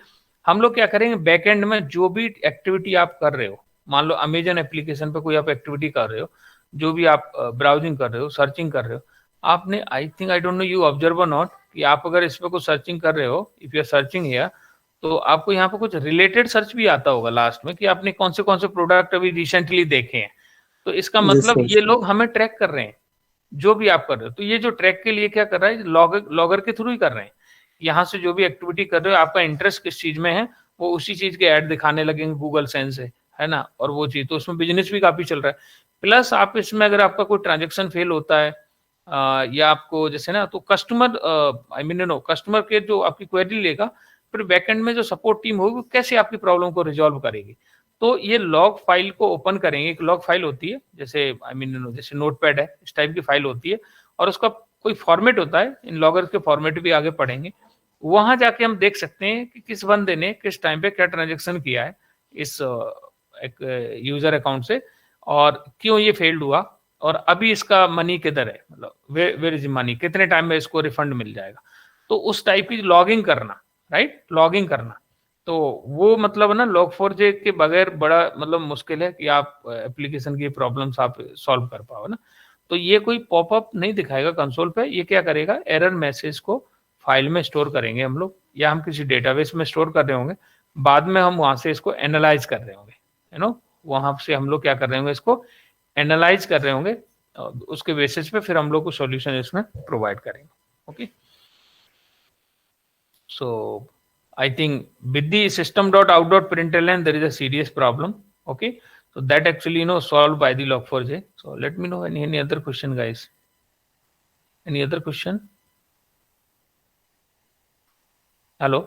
हम लोग क्या करेंगे, बैकएंड में जो भी एक्टिविटी आप कर रहे हो, मान लो अमेजन एप्लीकेशन पे कोई आप एक्टिविटी कर रहे हो, जो भी आप ब्राउजिंग कर रहे हो, सर्चिंग कर रहे हो, आपने आई डोंट नो यू ऑब्जर्व और नॉट, कि आप अगर इस पे कुछ सर्चिंग कर रहे हो, if you are searching here, तो आपको यहाँ पे कुछ रिलेटेड सर्च भी आता होगा लास्ट में, कि आपने कौन से प्रोडक्ट अभी रिसेंटली देखे हैं। तो इसका मतलब ये लोग हमें ट्रैक कर रहे हैं जो भी आप कर रहे हो। तो ये जो ट्रैक के लिए क्या कर रहा है, लॉगर के थ्रू ही कर रहे हैं। यहाँ से जो भी एक्टिविटी कर रहे हो, आपका इंटरेस्ट किस चीज में है, वो उसी चीज के ऐड दिखाने लगेंगे गूगल सेंस से, है ना। और वो चीज तो उसमें बिजनेस भी काफी चल रहा है। प्लस आप इसमें अगर आपका कोई ट्रांजेक्शन फेल होता है, या आपको जैसे ना, तो कस्टमर कस्टमर के जो आपकी क्वेरी लेगा, फिर बैकएंड में जो सपोर्ट टीम होगी वो कैसे आपकी प्रॉब्लम को रिजॉल्व करेगी। तो ये लॉग फाइल को ओपन करेंगे। एक लॉग फाइल होती है, जैसे जैसे नोटपैड है, इस टाइप की फाइल होती है, और उसका कोई फॉर्मेट होता है। इन लॉगर्स के फॉर्मेट भी आगे पढ़ेंगे। वहां जाके हम देख सकते हैं कि किस बंदे ने किस टाइम पे क्या ट्रांजेक्शन किया है इस एक यूजर अकाउंट से, और क्यों ये फेल्ड हुआ, और अभी इसका मनी किधर है, मतलब वेयर इज मनी, कितने टाइम में इसको रिफंड मिल जाएगा। तो उस टाइप की लॉगिंग करना, राइट, लॉगिंग करना। तो वो मतलब ना log4j के बगैर बड़ा मतलब मुश्किल है कि आप एप्लीकेशन की प्रॉब्लम्स आप सॉल्व कर पाओ ना। तो ये कोई पॉपअप नहीं दिखाएगा कंसोल पे। ये क्या करेगा, एरर मैसेज को फाइल में स्टोर करेंगे हम लोग, या हम किसी डेटाबेस में स्टोर कर रहे होंगे। बाद में हम वहां से इसको एनालाइज कर रहे होंगे, वहां से हम लोग क्या कर रहे होंगे, इसको एनालाइज कर रहे होंगे। उसके बेसिस पे फिर हम लोग को सॉल्यूशन इसमें प्रोवाइड करेंगे। Okay, so I think with the system.out.println there is a serious problem. Okay, so that actually solved by the log4j. So let me know any other question, guys. Any other question? Hello.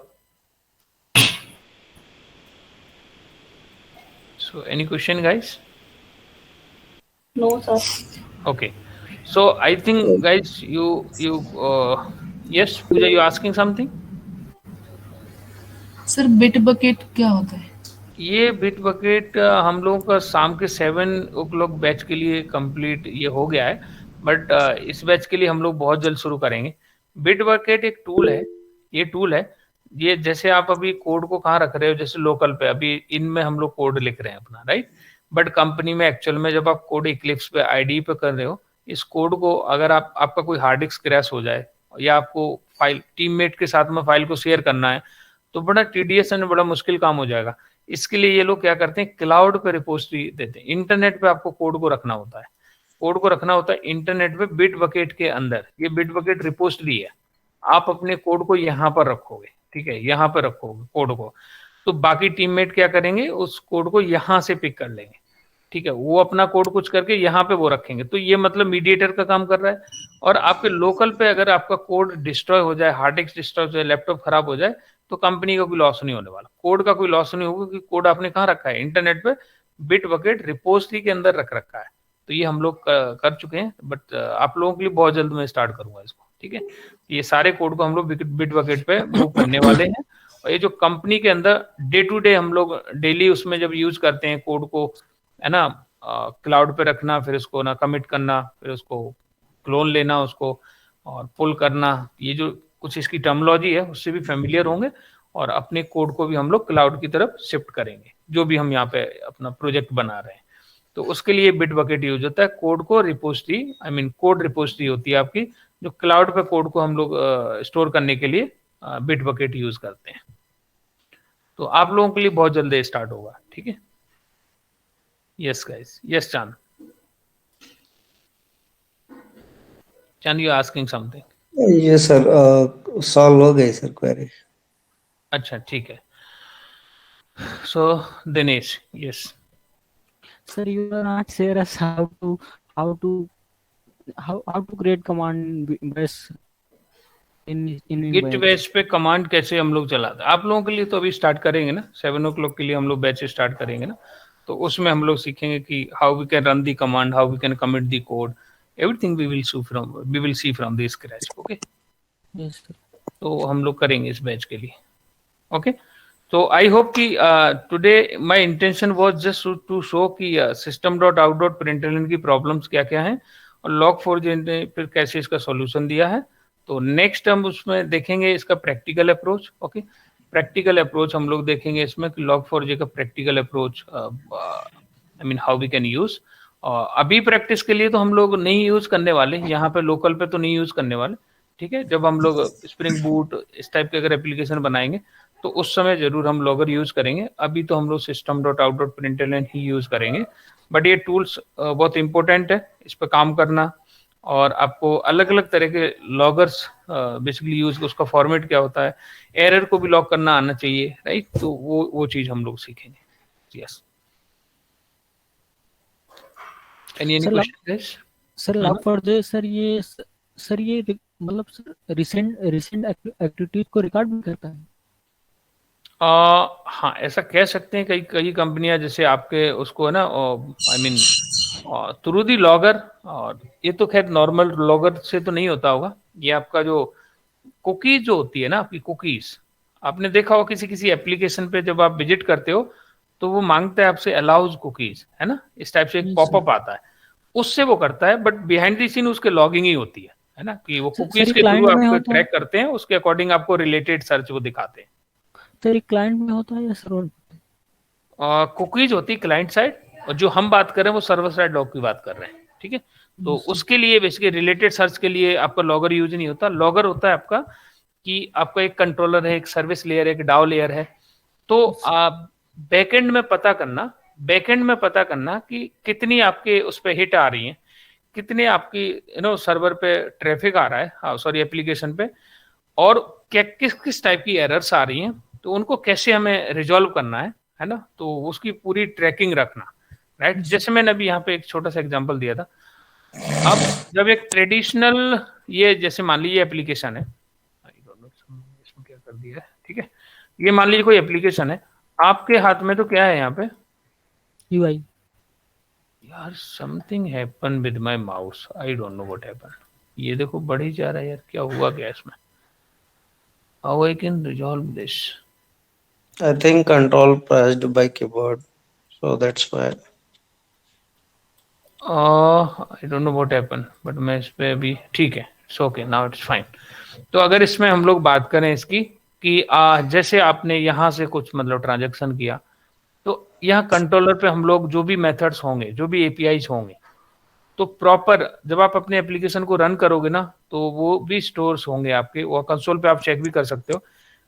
So any question, guys? No, sir. Okay, so I think guys you yes, Pooja, you asking something? Sir bit bucket क्या होता है? ये bit bucket हम लोगों का शाम के 7 o'clock batch के लिए कंप्लीट ये हो गया है, बट इस बैच के लिए हम लोग बहुत जल्द शुरू करेंगे। बिट बकेट एक टूल है, ये टूल है, ये जैसे आप अभी कोड को कहाँ रख रहे हो, जैसे लोकल पे अभी इनमें हम लोग कोड लिख रहे हैं अपना, राइट। बट कंपनी में एक्चुअल में जब आप कोड इक्लिप्स पे आईडी पे कर रहे हो, इस कोड को अगर आपका कोई हार्ड डिस्क क्रैश हो जाए, या आपको फाइल टीममेट के साथ में फाइल को शेयर करना है, तो बड़ा टीडीएस एंड बड़ा मुश्किल काम हो जाएगा। इसके लिए ये लोग क्या करते हैं, क्लाउड पे रिपोजिटरी देते हैं। इंटरनेट पे आपको कोड को रखना होता है, कोड को रखना होता है इंटरनेट पे बिट बकेट के अंदर। ये बिट बकेट रिपोजिटरी है, आप अपने कोड को यहाँ पर रखोगे, ठीक है, यहाँ पर रखोगे कोड को, तो बाकी टीममेट क्या करेंगे, उस कोड को यहाँ से पिक कर लेंगे, ठीक है, वो अपना कोड कुछ करके यहाँ पे वो रखेंगे। तो ये मतलब मीडिएटर का काम कर रहा है। और आपके लोकल पे अगर आपका कोड डिस्ट्रॉय हो जाए, हार्ड डिस्क डिस्ट्रॉय हो जाए, लैपटॉप खराब हो जाए, तो कंपनी का कोई लॉस नहीं होने वाला, कोड का कोई लॉस नहीं होगा, क्योंकि कोड आपने कहाँ रखा है, इंटरनेट पे बिट बकेट रिपोजिटरी के अंदर रख रखा है। तो ये हम लोग कर चुके हैं, बट आप लोगों के लिए बहुत जल्द मैं स्टार्ट करूंगा इसको, ठीक है। ये सारे कोड को हम लोग बिट बकेट पे मूव करने वाले हैं। और ये जो कंपनी के अंदर डे टू डे हम लोग डेली उसमें जब यूज करते हैं कोड को, है ना, क्लाउड पे रखना, फिर उसको ना कमिट करना, फिर उसको क्लोन लेना उसको और पुल करना, ये जो कुछ इसकी टर्मोलॉजी है उससे भी फेमिलियर होंगे। और अपने कोड को भी हम लोग क्लाउड की तरफ शिफ्ट करेंगे, जो भी हम यहाँ पे अपना प्रोजेक्ट बना रहे हैं। तो उसके लिए बिट बकेट यूज होता है। कोड को रिपोजिटरी कोड रिपोजिटरी होती है आपकी, जो क्लाउड पे कोड को हम लोग स्टोर करने के लिए बिट बकेट यूज करते हैं। तो आप लोगों के लिए बहुत जल्दी स्टार्ट होगा, ठीक है। Yes guys, yes Chand, you asking something? ये सर सॉल्व हो गई सर क्वेरी। अच्छा, ठीक है। So Dinesh, yes Sir, you will not share us how to create command base in Git Windows. Base पे कमांड कैसे हम लोग चलाते हैं, आप लोगों के लिए तो अभी स्टार्ट करेंगे ना, 7 o'clock के लिए हम लोग बैच स्टार्ट करेंगे ना, तो उसमें हम लोग सीखेंगे कि how we can run the command, how we can commit the code, everything we will see from the scratch. Okay, Yes, sir. तो हम लोग करेंगे इस बैच के लिए। ओके, तो आई होप कि today my intention was just to show कि system.out.println की प्रॉब्लम्स क्या क्या हैं और log4j ने फिर कैसे इसका सॉल्यूशन दिया है। तो नेक्स्ट हम उसमें देखेंगे इसका practical approach. Okay, practical approach हम लोग देखेंगे इसमें कि log4j का practical approach, I mean how we can use. अभी प्रैक्टिस के लिए तो हम लोग नहीं यूज करने वाले, यहाँ पे लोकल पे तो नहीं यूज करने वाले, ठीक है। जब हम लोग स्प्रिंग बूट इस टाइप के अगर एप्लीकेशन बनाएंगे तो उस समय जरूर हम लॉगर यूज करेंगे। अभी तो हम लोग system.out.println ही यूज करेंगे। बट ये टूल्स बहुत इंपॉर्टेंट है, इस पर काम करना, और आपको अलग अलग तरह के लॉगर्स बेसिकली यूज, उसका फॉर्मेट क्या होता है, एरर को भी लॉग करना आना चाहिए, राइट। तो वो चीज हम लोग सीखेंगे। Yes, any question? Sir log4j sir ये मतलब सर रिसेंट एक्टिविटीज को रिकॉर्ड भी करता है? हाँ, ऐसा कह सकते हैं। कई कंपनियां जैसे आपके उसको है ना, I mean through the logger, और ये तो खैर नॉर्मल लॉगर से तो नहीं होता होगा। ये आपका जो कुकीज जो होती है ना, आपकी कुकीज, आपने देखा हो किसी एप्लीकेशन पे जब आप विजिट करते हो तो वो मांगता है आपसे अलाउज कुकीज, है ना, इस टाइप से एक पॉपअप आता है, उससे वो करता है। बट बिहाइंड द सीन उसके लॉगिंग ही होती है ना, कि वो कुकीज के थ्रू आपको ट्रैक करते हैं, उसके अकॉर्डिंग आपको रिलेटेड सर्च वो दिखाते हैं। तो क्लाइंट में होता है या सर्वर? कुकीज होती है क्लाइंट साइड, और जो हम बात कर रहे हैं वो सर्वर साइड लॉग की बात कर रहे हैं, ठीक है। तो उसके लिए बेसिकली रिलेटेड सर्च के लिए आपका लॉगर यूज नहीं होता। लॉगर होता है आपका कि आपका एक कंट्रोलर है, एक सर्विस लेयर है, एक डाउ लेयर है। तो आप बैकएंड में पता करना कि कितनी आपके उस पर हिट आ रही है, कितने आपकी सर्वर पे ट्रैफिक आ रहा है, हाँ सॉरी एप्लीकेशन पे, और क्या किस टाइप की एरर्स आ रही हैं, तो उनको कैसे हमें रिजॉल्व करना है ना। तो उसकी पूरी ट्रैकिंग रखना, राइट। जैसे मैंने अभी यहाँ पे एक छोटा सा एग्जांपल दिया था। अब जब एक ट्रेडिशनल, ये जैसे मान लीजिए एप्लीकेशन है, इसमें क्या कर दिया है, ठीक है, ये मान लीजिए कोई एप्लीकेशन है आपके हाथ में, तो क्या है यहाँ पे UI। यार something happen with my mouse, I don't know what happen. ये देखो बढ़ ही जा रहा है यार, क्या हुआ क्या इसमें? How I can resolve this? I think control pressed by keyboard, so that's why. I don't know what happened, but मैं इस पे अभी ठीक है, it's okay, now it's fine। तो अगर इसमें हम लोग बात करें इसकी कि जैसे आपने यहाँ से कुछ मतलब ट्रांजैक्शन किया, तो यहाँ कंट्रोलर पे हम लोग जो भी मेथड्स होंगे, जो भी APIs होंगे, तो प्रॉपर जब आप अपने एप्लीकेशन को रन करोगे ना, तो वो भी स्टोर्स होंगे आपके, वो कंसोल पे आप चेक भी कर सकते हो।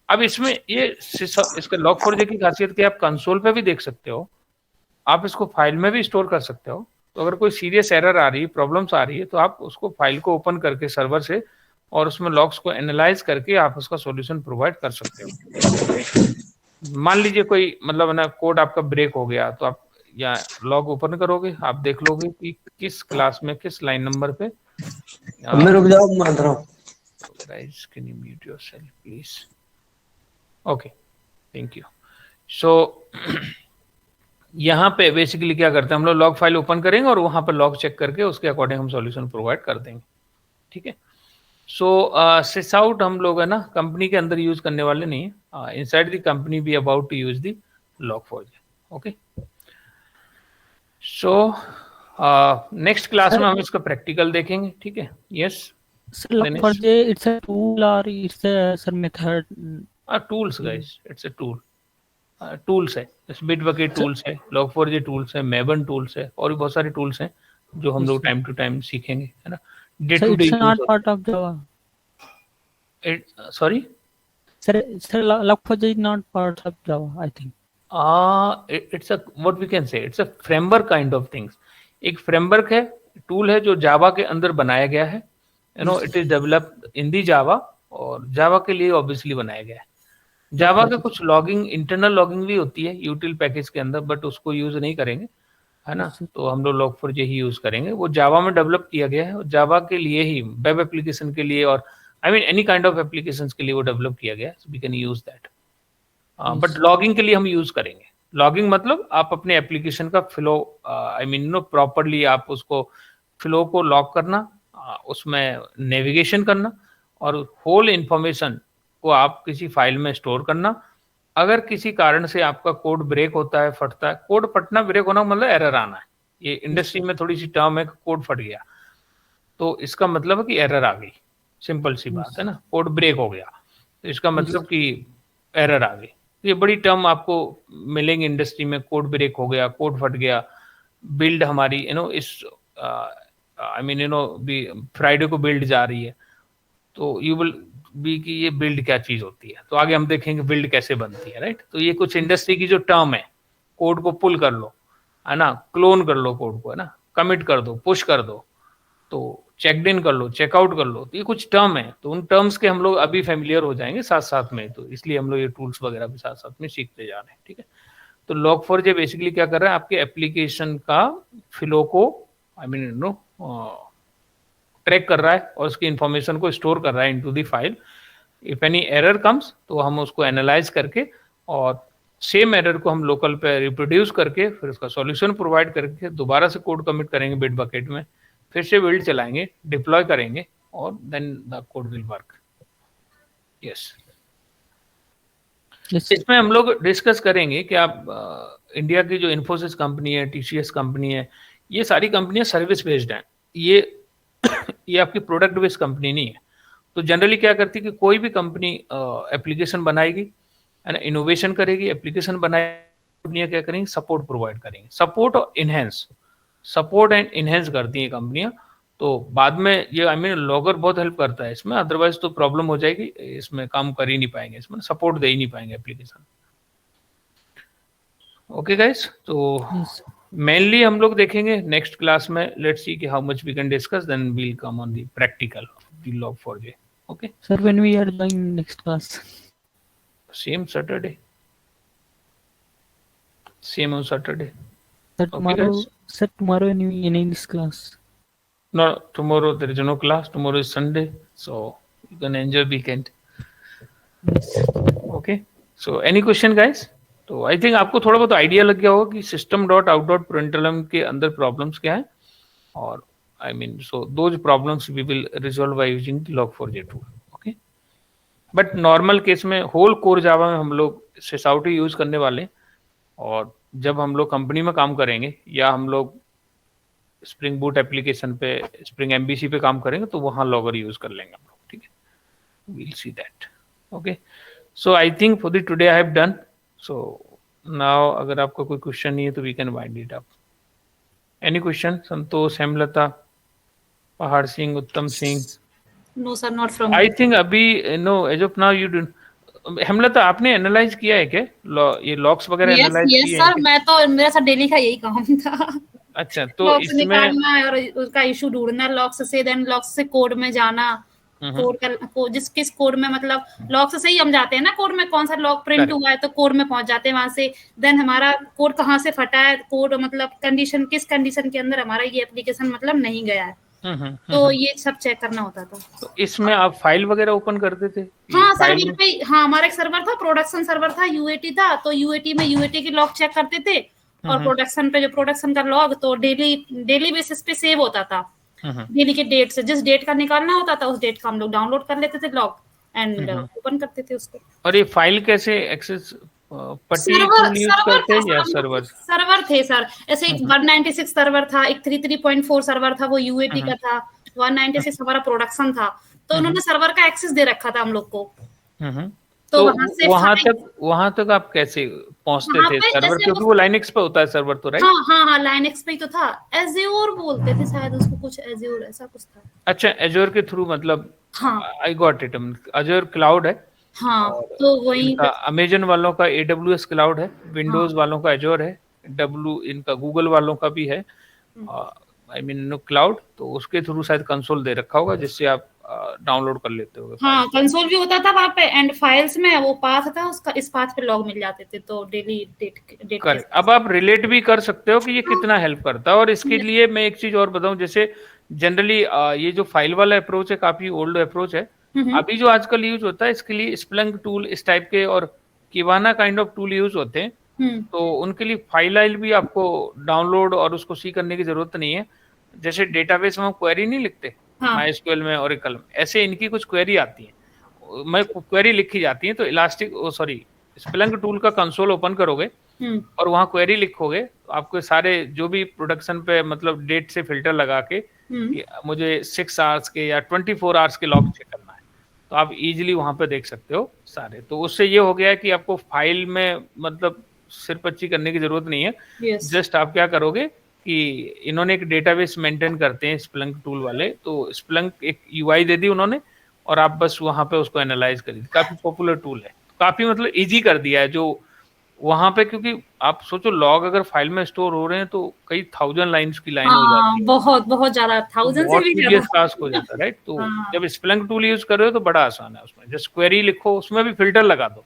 अब इसमें ये इसका log4j की खासियत कि आप कंसोल पे भी देख सकते हो, आप इसको फाइल में भी स्टोर कर सकते हो। तो अगर कोई सीरियस एरर आ रही है, प्रॉब्लम्स आ रही है, तो आप उसको फाइल को ओपन करके सर्वर से और उसमें लॉग्स को एनालाइज करके आप उसका सॉल्यूशन प्रोवाइड कर सकते हो। मान लीजिए कोई मतलब ना कोड आपका ब्रेक हो गया, तो आप या लॉग ओपन करोगे, आप देख लोगे कि किस क्लास में किस लाइन नंबर पे। मैं रुक जाओ, मान रहा हूं। Guys, can you mute yourself please? Okay, thank you. So यहाँ पे बेसिकली क्या करते हैं हम लोग, लॉग फाइल ओपन करेंगे और वहां पर लॉग चेक करके उसके अकॉर्डिंग हम सॉल्यूशन प्रोवाइड कर देंगे, ठीक है। सो सिसआउट हम लोग है ना कंपनी के अंदर यूज करने वाले नहीं है, inside the company we about to use the log4j। Okay, so next class में हम इसका प्रैक्टिकल देखेंगे, ठीक है। Yes sir log4j it's a tool or it's a sir method? Tools guys, it's a tool, tools है, Bitbucket tools है, log4j tools है, मेबन tools है, और भी बहुत सारे टूल्स हैं जो हम लोग टाइम टू टाइम सीखेंगे, है ना। Day to day it's not part of Java? Sorry? Sir, log4j is not part of Java, I think. It's a what we can say, it's a framework kind of things। एक framework है, tool है जो Java के अंदर बनाया गया है, you know, it is developed in the Java, और जावा के लिए ऑब्वियसली बनाया गया है। जावा का कुछ लॉगिंग, इंटरनल लॉगिंग भी होती है यूटिल पैकेज के अंदर, बट उसको यूज नहीं करेंगे, है ना। तो हम लोग log4j ही यूज करेंगे, वो जावा में डेवलप किया गया है, और जावा के लिए ही, वेब एप्लीकेशन के लिए, और I mean any kind of applications के लिए वो डेवलप किया गया है, so we can use that. But logging के लिए हम यूज करेंगे। लॉगिंग मतलब आप अपने एप्लीकेशन का flow, I mean no properly आप उसको फ्लो को लॉग करना, उसमें नेविगेशन करना, और होल इंफॉर्मेशन उसको आप किसी फाइल में स्टोर करना। अगर किसी कारण से आपका कोड ब्रेक होता है, फटता है, कोड फटना ब्रेक होना मतलब एरर आना है। ये इंडस्ट्री में थोड़ी सी टर्म है, कोड फट गया तो इसका मतलब है कि एरर आ गई, सिंपल सी बात है ना। कोड ब्रेक हो गया तो इसका मतलब कि एरर आ गई। ये बड़ी टर्म आपको मिलेंगे इंडस्ट्री में, कोड ब्रेक हो गया, कोड फट गया, बिल्ड हमारी इस आई मीन फ्राइडे को बिल्ड जा रही है, तो यू विल बी कि ये बिल्ड क्या चीज होती है, तो आगे हम देखेंगे बिल्ड कैसे बनती है, राइट। तो ये कुछ इंडस्ट्री की जो टर्म है, कोड को पुल कर लो, है ना, क्लोन कर लो कोड को, है ना, कमिट कर दो, पुश कर दो, तो चेकड इन कर लो, चेकआउट कर लो, तो ये कुछ टर्म है। तो उन टर्म्स के हम लोग अभी फेमिलियर हो जाएंगे साथ साथ में, तो इसलिए हम लोग ये टूल्स वगैरह भी साथ साथ में सीखते जा रहे हैं, ठीक है। तो log4j बेसिकली क्या कर रहा है, आपके एप्लीकेशन का फ्लो को आई मीन ट्रैक कर रहा है और उसकी इंफॉर्मेशन को स्टोर कर रहा है into the file. If any error comes तो हम उसको एनालाइज करके और सेम एरर को हम लोकल पे रिप्रोड्यूस करके फिर उसका सॉल्यूशन प्रोवाइड करके दोबारा से कोड कमिट करेंगे बिट बकेट में, फिर से बिल्ड चलाएंगे, डिप्लॉय करेंगे और then the code will work. Yes, इसमें हम लोग डिस्कस करेंगे कि आप इंडिया की जो इन्फोसिस कंपनी है, टीसीएस कंपनी है, ये सारी कंपनियां सर्विस बेस्ड हैं। ये आपकी प्रोडक्ट बेस्ड कंपनी नहीं है। तो जनरली क्या करती है कि कोई भी कंपनी एप्लीकेशन बनाएगी, है ना, इनोवेशन करेगी, एप्लीकेशन बनाएगी, कंपनियां क्या करेंगी, सपोर्ट प्रोवाइड करेंगी, सपोर्ट और इनहेंस, सपोर्ट एंड इनहेंस करती हैं कंपनियां। तो बाद में ये आई मीन लॉगर बहुत हेल्प करता है इसमें, अदरवाइज तो प्रॉब्लम हो जाएगी, इसमें काम कर ही नहीं पाएंगे, इसमें सपोर्ट दे ही नहीं पाएंगे एप्लीकेशन। ओके गाइस, तो मेनली हम लोग देखेंगे नेक्स्ट क्लास में, लेट्स सी कि how much we can discuss, then we will come on the practical the log4j। Okay sir, when we are going next class? Same Saturday, same on Saturday. Sir, tomorrow in English class. No, tomorrow there is no class. Tomorrow is Sunday, so you can enjoy weekend. Yes. Okay. So any question, guys? तो I think आपको थोड़ा बहुत idea लग गया होगा कि system.out.println के अंदर प्रॉब्लम्स क्या है, और I mean so those problems we will resolve by using the log4j tool. Okay, but normal case में होल कोर जावा में हम लोग सिसआउट ही यूज करने वाले, और जब हम लोग कंपनी में काम करेंगे या हम लोग स्प्रिंग बूट एप्लीकेशन पे, स्प्रिंग एमबीसी पे काम करेंगे तो वहां लॉगर यूज कर लेंगे हम लोग, ठीक है। We'll see that. Okay, so I think for the today I have done. So now अगर आपका कोई क्वेश्चन नहीं है तो we can wind it up. Any question? Santosh, Hemlata, Pahad Singh, Uttam Singh? No sir, not from. I think अभी no, as of now you don't. Hemlata, आपने analyse किया है क्या ये लॉक्स वगैरह? एनालाइज किए हैं? यस सर, मैं तो मेरा सर डेली का यही काम था। अच्छा, तो इसमें निकालना है और उसका इशू ढूंढना लॉक्स से, देन लॉक्स से कोड में जाना, कोड का किस कोड में, मतलब लॉक्स से ही हम जाते हैं ना कोड में, कौन सा लॉक प्रिंट हुआ है तो कोड में पहुंच जाते हैं वहां से। देन हमारा कोड कहाँ से फटा है, कोड मतलब कंडीशन, किस कंडीशन के अंदर हमारा ये एप्लीकेशन मतलब नहीं गया है, तो ये सब चेक करना होता था। तो इसमें आप फाइल वगैरह ओपन करते थे? हाँ सर्वर पे, हाँ हमारा एक सर्वर था, प्रोडक्शन सर्वर था, यूएटी था, तो यूएटी में यूएटी की लॉग चेक करते थे, और प्रोडक्शन पे जो प्रोडक्शन का लॉग तो डेली बेसिस पे सेव होता था, डेली के डेट से, जिस डेट का निकालना होता था उस डेट का हम लोग डाउनलोड कर लेते थे लॉग एंड ओपन करते थे उसको। और ये फाइल कैसे एक्सेस, पट्टी टूल यूज करते हैं या सर्वर? सर्वर थे सर, ऐसे एक 196 सर्वर था, एक 33.4 सर्वर था, वो यूएटी का था, 196 हमारा प्रोडक्शन था, तो उन्होंने सर्वर का एक्सेस दे रखा था हम लोग को। तो वहां तक आप कैसे पहुंचते थे सर्वर, क्योंकि वो लाइनक्स पे होता है सर्वर तो, राइट? हाँ लाइनक्स पे ही तो था, एज्योर बोलते थे शायद उसको, कुछ एज्योर ऐसा कुछ था। अच्छा, एज्योर के थ्रू, मतलब हाँ I got it, azure cloud है। हाँ, तो वही अमेजन वालों का AWS क्लाउड है, विंडोज वालों का एज्योर है, इनका गूगल वालों का भी है, आई मीन क्लाउड, तो उसके थ्रू शायद कंसोल दे रखा होगा जिससे आप डाउनलोड कर लेते हो। हाँ, कंसोल भी होता था वहाँ पे, एंड फाइल्स में वो पाथ था उसका, इस पाथ पे लॉग मिल जाते थे, तो डेली डेट करेक्ट। अब आप रिलेट भी कर सकते हो कि ये कितना हेल्प करता है, और इसके लिए मैं एक चीज और बताऊं, जैसे जनरली ये जो फाइल वाला अप्रोच है काफी ओल्ड अप्रोच है, अभी जो आजकल यूज होता है इसके लिए स्प्लंक टूल इस टाइप के और किवाना काइंड ऑफ टूल यूज होते हैं, तो उनके लिए फाइल भी आपको डाउनलोड और उसको सी करने की जरूरत नहीं है। जैसे डेटाबेस में हम क्वेरी नहीं लिखते MySQL में, ओरेकल में, ऐसे इनकी कुछ क्वेरी आती है, मैं क्वेरी लिखी जाती है, तो इलास्टिक सॉरी स्प्लंक टूल का कंसोल ओपन करोगे और वहां क्वेरी लिखोगे, तो आपको सारे जो भी प्रोडक्शन पे मतलब डेट से फिल्टर लगा के कि मुझे 6 आवर्स के या 24 आवर्स के लॉग चेक करना है, तो आप इजीली वहां पे देख सकते हो सारे। तो उससे ये हो गया है कि आपको फाइल में मतलब सिरपच्ची करने की जरूरत नहीं है। जस्ट आप क्या करोगे कि इन्होंने एक डेटाबेस मेंटेन करते हैं स्प्लंक टूल वाले, तो स्प्लंक एक यूआई दे दी उन्होंने और आप बस वहां पे उसको एनालाइज करिए। काफी पॉपुलर टूल है, काफी मतलब इजी कर दिया है जो वहां पे, क्योंकि आप सोचो लॉग अगर फाइल में स्टोर हो रहे हैं तो कई 1000 लाइन्स की लाइन हो जाती है, बहुत ज्यादा, 1000 से भी बहुत टास्क हो जाता है, राइट। तो जब स्प्लंक टूल यूज कर रहे हो तो बड़ा आसान है, उसमें जस्ट क्वेरी लिखो, उसमें भी फिल्टर लगा दो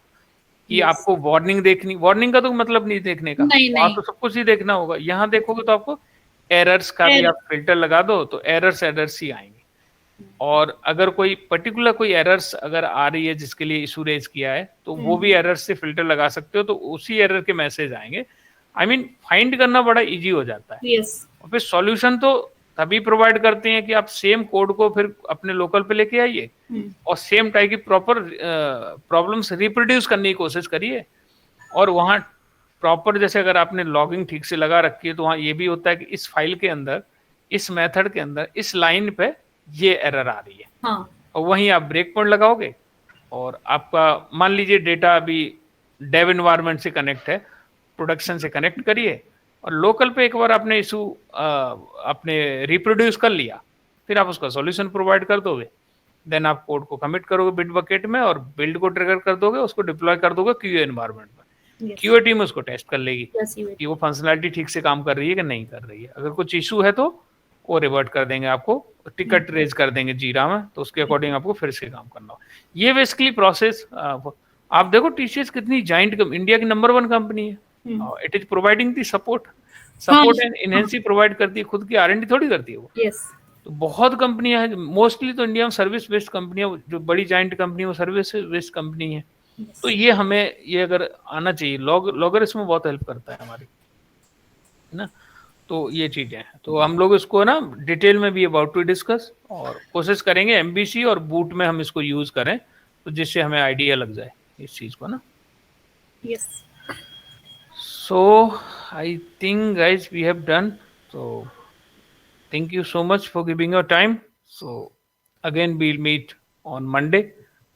कि आपको वार्निंग देखनी, वार्निंग का तो मतलब नहीं देखने का, वहां तो सब कुछ ही देखना होगा। यहाँ देखोगे तो आपको एरर्स का भी आप फिल्टर लगा दो तो एरर्स ही आएंगे, और अगर कोई पर्टिकुलर कोई एरर्स अगर आ रही है जिसके लिए इशू रेज किया है तो वो भी एरर्स से फिल्टर लगा सकते हो, तो उसी एरर के मैसेज आएंगे। आई मीन फाइंड करना बड़ा इजी हो जाता है। और फिर सॉल्यूशन तो तभी प्रोवाइड करते हैं कि आप सेम कोड को फिर अपने लोकल पे लेके आइए और सेम टाइप की प्रॉपर प्रॉब्लम्स रिप्रोड्यूस करने की कोशिश करिए, और वहाँ प्रॉपर जैसे अगर आपने लॉगिंग ठीक से लगा रखी है तो वहाँ ये भी होता है कि इस फाइल के अंदर, इस मेथड के अंदर, इस लाइन पे ये एरर आ रही है, और वहीं आप ब्रेक पॉइंट लगाओगे और आपका मान लीजिए डेटा अभी डेव एनवायरनमेंट से कनेक्ट है, प्रोडक्शन से कनेक्ट करिए और लोकल पे एक बार आपने इशू आपने रिप्रोड्यूस कर लिया, फिर आप उसका सॉल्यूशन प्रोवाइड कर दोगे। देन आप कोड को कमिट करोगे बिट बकेट में और बिल्ड को ट्रिगर कर दोगे, उसको डिप्लॉय कर दोगे क्यूए एनवायरनमेंट में। क्यूए टीम उसको टेस्ट कर लेगी कि वो फंक्शनैलिटी ठीक से काम कर रही है कि नहीं कर रही है। अगर कुछ इशू है तो वो रिवर्ट कर देंगे, आपको टिकट रेज कर देंगे जीरा में, तो उसके अकॉर्डिंग आपको फिर से काम करना हो। ये बेसिकली प्रोसेस। आप देखो टीसीएस कितनी जाइंट, इंडिया की नंबर 1 कंपनी है, it is providing the support and enhance provide करती है, खुद की R&D थोड़ी करती है वो। तो बहुत कंपनियां हैं, मोस्टली तो इंडिया में सर्विस बेस्ड कंपनियां, जो बड़ी जाइंट कंपनी वो सर्विस बेस्ड कंपनी है। तो ये हमें ये अगर आना चाहिए, लॉगर इसमें बहुत हेल्प करता है हमारी, है ना। तो ये चीजें हैं, तो हम लोग इसको ना डिटेल में भी अबाउट टू डिस्कस, और कोशिश करेंगे एमबीसी और बूट में हम इसको यूज करें, तो जिससे हमें आइडिया लग जाए इस चीज को ना। So I think guys we have done. So thank you so much for giving your time. So again we'll meet on Monday.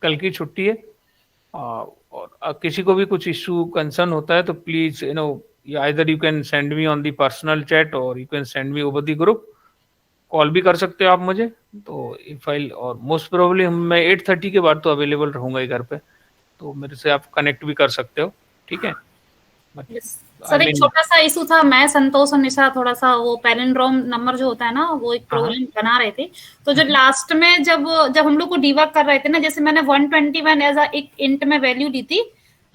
कल की छुट्टी है, और किसी को भी कुछ इशू कंसर्न होता है तो please either you can send me on the personal chat or you can send me over the group. Call भी कर सकते हो आप मुझे, तो फाइल, और मोस्ट प्रोबेबली मैं 8:30 के बाद तो अवेलेबल रहूंगा ही घर पे, तो मेरे से आप कनेक्ट भी कर सकते हो, ठीक है। सर एक छोटा सा इशू था, मैं संतोष और निशा थोड़ा सा वो पैलिंड्रोम नंबर जो होता है ना, वो एक प्रोग्राम बना रहे थे, तो जो लास्ट में जब हम लोग को डिबग कर रहे थे ना, जैसे मैंने 121 एज एक इंट में वैल्यू दी थी,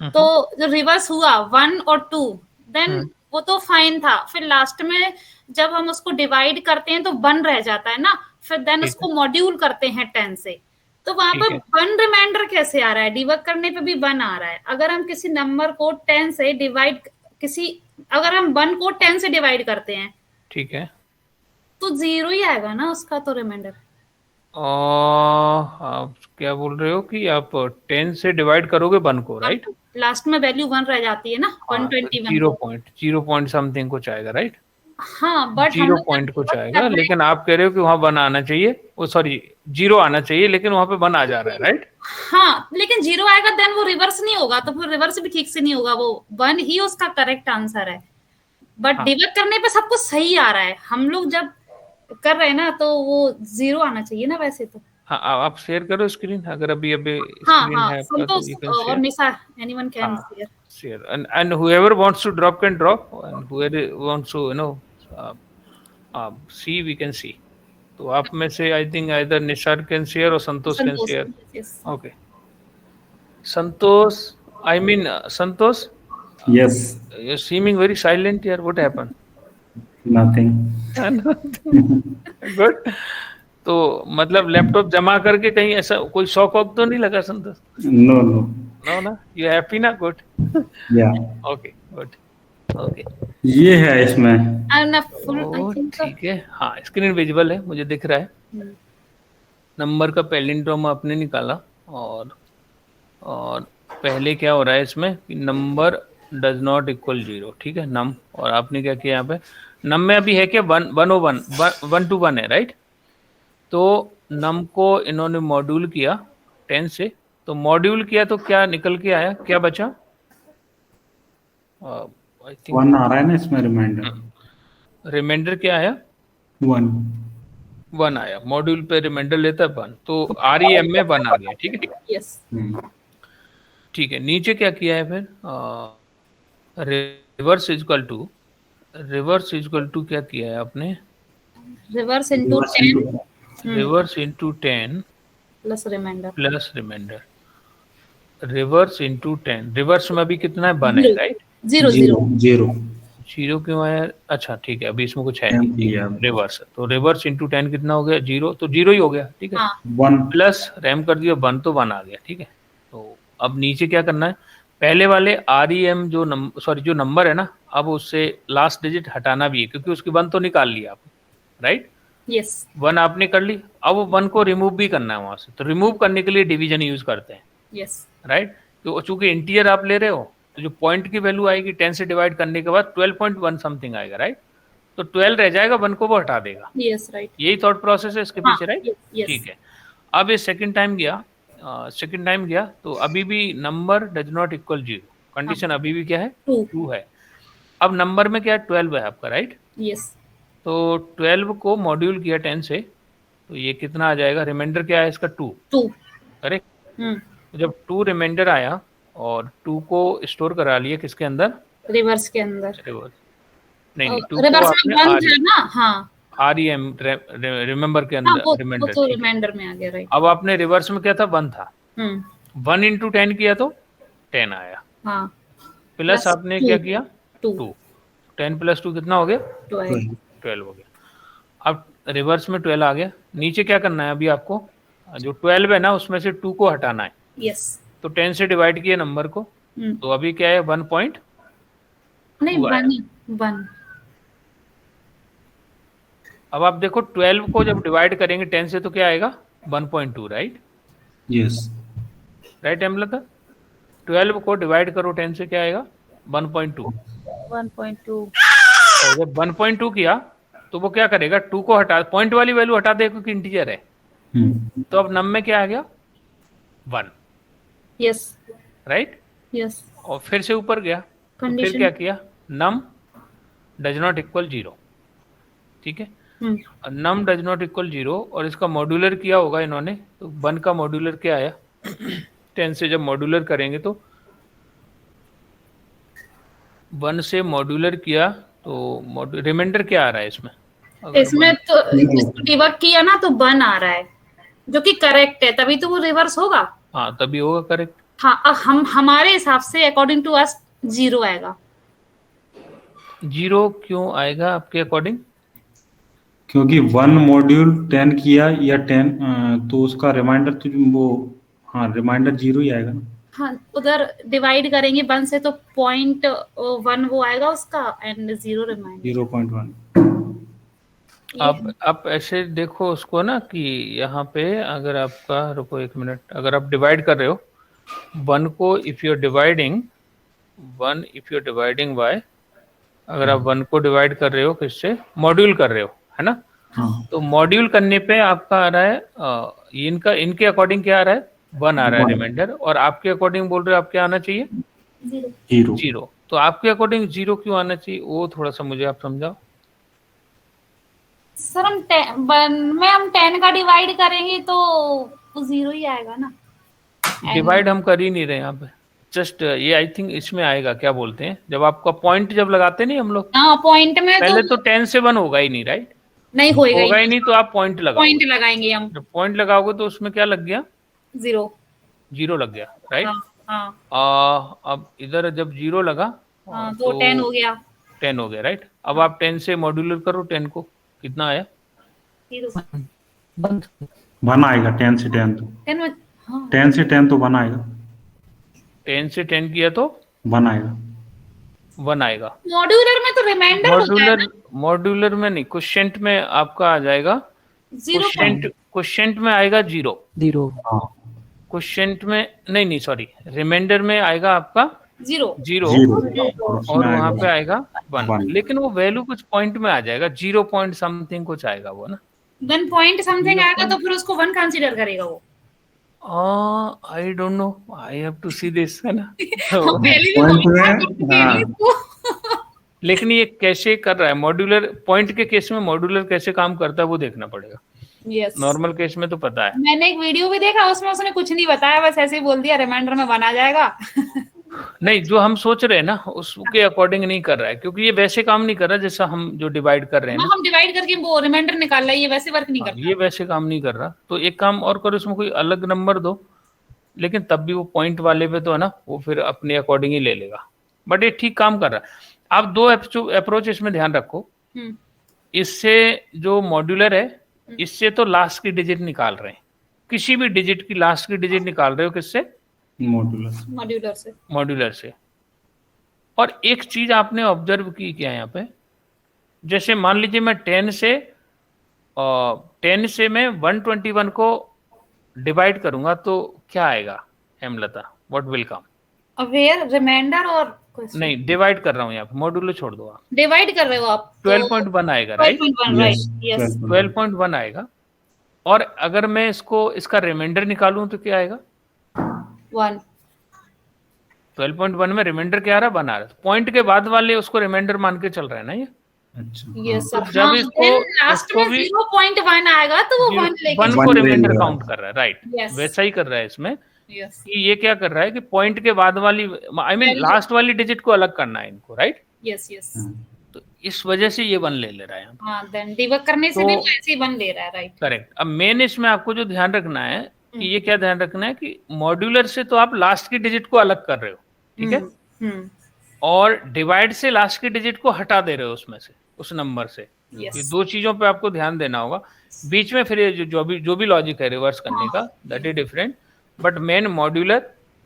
तो जो रिवर्स हुआ 1 और 2, देन वो तो फाइन था, फिर लास्ट में जब हम उसको डिवाइड करते हैं तो 1 रह जाता है ना, फिर देन उसको मॉड्यूल करते हैं 10 से, तो वहां पर 1 रिमाइंडर कैसे आ रहा है? डिबग करने पे भी 1 आ रहा है। अगर हम किसी नंबर को 10 से डिवाइड अगर हम 1 को 10 से डिवाइड करते हैं, ठीक है, तो 0 ही आएगा ना उसका तो रिमाइंडर। आप क्या बोल रहे हो कि आप 10 से डिवाइड करोगे 1 को, राइट? लास्ट में वैल्यू 1 रह जाती है ना, 121 0 पॉइंट समथिंग कुछ आएगा, राइट? हाँ, बट 0 पॉइंट कुछ आएगा, लेकिन आप कह रहे हो कि वहां 1 आना चाहिए, वो सॉरी 0 आना चाहिए, लेकिन वहां पे 1 आ जा रहा है, राइट? हाँ, लेकिन 0 आएगा देन वो रिवर्स नहीं होगा, तो फिर रिवर्स भी ठीक से नहीं होगा, वो 1 ही उसका करेक्ट आंसर है। बट डिवाइड करने पे सब कुछ सही आ रहा है, हम लोग जब कर रहे हैं ना तो वो 0 आना चाहिए ना वैसे तो। हाँ, आप शेयर करो स्क्रीन, अगर अभी स्क्रीन है आपका तो यू कैन शेयर, और Nisha anyone can share, and whoever wants to drop can drop, and whoever wants to see we can see. तो आप में से I think either Nishar can share और Santosh can share. Okay, Santosh, I mean Santosh, yes, you're seeming very silent here, what happened? nothing. Good. तो मतलब laptop जमा करके कहीं ऐसा कोई शौक वॉक तो नहीं लगा संतोष? नो ना, यू हैप्पी ना? गुड, या, ओके, गुड, ओके। ये है इसमें, ठीक है, हाँ स्क्रीन विजिबल है, मुझे दिख रहा है। नंबर का पैलिंड्रोम आपने निकाला और और पहले क्या हो रहा है इसमें कि नंबर डज नॉट इक्वल 0, ठीक है, नम, और आपने क्या किया यहाँ पे, नम में अभी है क्या 1 to 1 है, राइट। तो नम को इन्होंने मॉड्यूल किया 10 से, तो मॉड्यूल किया तो क्या निकल के आया, क्या बचा, आई थिंक 1 आ रहा है ना इसमें, रिमाइंडर रिमाइंडर क्या आया, 1 आया, मॉड्यूल पे रिमाइंडर लेता है 1, तो REM में 1 आ गया, ठीक है। यस ठीक है, नीचे क्या किया है फिर, रिवर्स इजकल टू क्या किया है आपने, reverse into 10 reverse into 10 plus remainder reverse into 10, reverse में अभी कितना है 1 है, राइट, 0 जीरो क्यों आया, अच्छा ठीक है, अभी इसमें कुछ है नहीं, रिवर्स, तो रिवर्स इनटू 10 कितना हो गया 0, तो 0 ही हो गया, ठीक है, हाँ 1 प्लस रैम कर दिया 1, तो 1 आ गया, ठीक है। तो अब नीचे क्या करना है, पहले वाले REM जो नंबर है ना, अब उससे लास्ट डिजिट हटाना भी है, क्योंकि उसकी 1 तो निकाल लिया आप, राइट, यस 1 आपने कर ली, अब वो 1 को रिमूव भी करना है वहां से, तो रिमूव करने के लिए डिवीजन यूज करते हैं, यस राइट। तो चूंकि इंटीजर आप ले रहे हो, तो जो पॉइंट की वैल्यू आएगी 10 से डिवाइड करने के बाद 12.1 समथिंग आएगा, राइट, तो 12 रह जाएगा, 1 को वो हटा देगा, यस राइट यही थॉट प्रोसेस है इसके पीछे, राइट, यस ठीक है। अब ये सेकंड टाइम गया, तो अभी भी number does not equal 0, condition अभी भी क्या है 2 है। अब नंबर में क्या है 12 है आपका, राइट, यस तो 12 को मॉड्यूल किया 10 से, तो ये कितना आ जाएगा, रिमाइंडर क्या है इसका 2, करेक्ट, तो जब 2 रिमाइंडर आया और 2 को स्टोर करा लिया किसके अंदर, रिवर्स के अंदर, रिवर्स नहीं 2 रिवर्स को में 1 आपने था ना, हाँ REM रिमेंबर के हाँ अंदर, रिमाइंडर, तो रिमाइंडर में आ गया, राइट। अब आपने रिवर्स में क्या था 1 था, 1 इंटू 10 किया तो 10 आया, हाँ प्लस आपने क्या किया 2 2, 10 प्लस 2 कितना हो गया 12 हो गया। अब रिवर्स में 12 आ गया, नीचे क्या करना है अभी आपको, जो 12 है ना उसमें से 2 को हटाना है, यस तो 10 से डिवाइड किया नंबर को, तो अभी क्या है 1 पॉइंट नहीं 1 अब आप देखो 12 को जब डिवाइड करेंगे 10 से तो क्या आएगा 1.2, राइट, यस राइट एमलता, 12 को डिवाइड करो 10 से क्या आएगा 1.2, और जब 1.2 किया तो वो क्या करेगा 2 को हटा, पॉइंट वाली वैल्यू हटा दे क्योंकि इंटीजर है, तो अब नम में क्या आ गया 1, यस राइट, यस और फिर से ऊपर गया, तो फिर क्या किया नम डज नॉट इक्वल 0, ठीक है, नम डज नॉट इक्वल 0, और इसका मॉड्यूलर किया होगा इन्होंने, तो 1 का मॉड्यूलर क्या आया 10 से जब मॉड्यूलर करेंगे तो 1 से मॉड्यूलर किया तो रिमाइंडर क्या आ रहा है इसमें तो डिवाइड किया ना तो 1 आ रहा है, जो कि करेक्ट है, तभी तो वो रिवर्स होगा, हाँ तभी होगा करेक्ट, हाँ अब हमारे हिसाब से अकॉर्डिंग टू अस 0 आएगा। 0 क्यों आएगा आपके अकॉर्डिंग, क्योंकि 1 मॉड्यूल 10 किया या 10 तो उसका रिमाइंडर तो वो, हाँ रिमाइंडर 0 ही आएगा ना, हाँ उधर डिवाइड करेंगे 1 से तो 0.1 वो आएगा उसका, एंड 0 रिमाइंडर 0.1। आप ऐसे देखो उसको ना कि यहाँ पे अगर आपका, रुको 1 मिनट, अगर आप डिवाइड कर रहे हो 1 को, if you are dividing by, अगर आप 1 को डिवाइड कर रहे हो किससे, मॉड्यूल कर रहे हो, है ना, तो मॉड्यूल करने पे आपका आ रहा है इनके अकॉर्डिंग क्या आ रहा है 1 आ रहा है रिमाइंडर, और आपके अकॉर्डिंग बोल रहे हो आप क्या आना चाहिए 0, तो आपके अकॉर्डिंग 0 क्यों आना चाहिए वो थोड़ा सा मुझे आप समझाओ। सर हम 10 का डिवाइड करेंगे तो 0 ही आएगा ना, डिवाइड हम कर ही नहीं रहे यहाँ पे, जस्ट ये आई थिंक इसमें आएगा, क्या बोलते हैं जब आपका पॉइंट जब लगाते नहीं हम लोग, हाँ पॉइंट में पहले तो 10 से 1 होगा ही नहीं, राइट, नहीं होगा ही नहीं, तो आप पॉइंट लगाएंगे हम, जब पॉइंट लगाओगे तो उसमें क्या लग गया 0 लग गया, राइट, हाँ अब इधर जब 0 लगा तो 10 हो गया, 10 हो गया, राइट, अब आप 10 से मॉड्यूलर करो 10 को, कितना आया 1 आएगा, 10 से 10 तो 10 से 10 तो 1 आएगा, 10 से 10 किया तो 1 आएगा, 1 आएगा, मॉड्यूलर में तो रिमाइंडर होता है ना, मॉड्यूलर में नहीं, क्वोशिएंट में आपका आ जाएगा, क्वोशिएंट में आएगा 0, क्वेश्चन में नहीं सॉरी, रिमाइंडर में आएगा आपका 0 और वहां पे आएगा 1, लेकिन वो वैल्यू कुछ पॉइंट में आ जाएगा, 0 पॉइंट समथिंग कुछ आएगा वो ना, 1 पॉइंट समथिंग आएगा तो फिर उसको 1 कंसीडर करेगा वो। I don't know, I have to see this, है ना। पहले भी लेकिन ये कैसे कर रहा है मॉड्यूलर, पॉइंट के केस में मॉड्यूलर कैसे काम करता है वो देखना पड़ेगा। यस, नॉर्मल केस में तो पता है। मैंने एक वीडियो भी देखा, उसमें उसने कुछ नहीं बताया, बस ऐसे ही बोल दिया रिमाइंडर में 1 आ जाएगा। नहीं, जो हम सोच रहे हैं ना उसके अकॉर्डिंग नहीं कर रहा है, क्योंकि ये वैसे काम नहीं कर रहा जैसा हम जो डिवाइड कर रहे हैं ना, हम डिवाइड करके वो रिमाइंडर निकाल रहा है, ये वैसे वर्क नहीं करता। ये वैसे काम नहीं कर रहा। तो एक काम और करो, इसमें कोई अलग नंबर दो, लेकिन तब भी वो पॉइंट वाले पे तो है ना, वो फिर अपने अकॉर्डिंग ही ले लेगा, बट ये ठीक काम कर रहा है। आप 2 अप्रोच इसमें ध्यान रखो। इससे जो मॉड्यूलर है, इससे तो लास्ट की डिजिट निकाल रहे हैं, किसी भी डिजिट की लास्ट की डिजिट निकाल रहे हो किससे, मॉड्यूलर से। और एक चीज आपने ऑब्जर्व की क्या यहाँ पे, जैसे मान लीजिए मैं 10 से मैं 121 को डिवाइड करूंगा तो क्या आएगा Hemlata, what will come? Where remainder और नहीं, डिवाइड कर रहा हूँ यहाँ पे, मॉड्यूलर छोड़ दो आप, डिवाइड कर रहे हो आप, 12.1 आएगा, राइट? 12.1 आएगा। और अगर मैं इसका रिमाइंडर निकालूं तो क्या आएगा? 1। 12.1 में रिमाइंडर क्या आ रहा है? 1 आ रहा है। पॉइंट के बाद वाले उसको रिमाइंडर मान के चल रहा है ना ये। यस सर, जब इसको भी 0.1 आएगा तो वो 1 लेके 1 को रिमाइंडर काउंट कर रहा है, राइट? वैसा ही कर रहा है इसमें। कि ये क्या कर रहा है कि पॉइंट के बाद वाली, आई मीन लास्ट वाली डिजिट को अलग करना है इनको, राइट? यस। तो इस वजह से ये 1 ले रहा है। हाँ, देन डिबग करने से भी वो ऐसे ही 1 ले रहा है, राइट? करेक्ट। अब मेन इसमें आपको जो ध्यान रखना है कि ये क्या ध्यान रखना है कि मॉड्यूलर से तो आप लास्ट की डिजिट को अलग कर रहे हो, ठीक है, और डिवाइड से लास्ट की डिजिट को हटा दे रहे हो उसमें से, उस नंबर से। ये 2 चीजों पे आपको ध्यान देना होगा। बीच में फिर ये जो भी लॉजिक है रिवर्स करने का, that is different, but main modular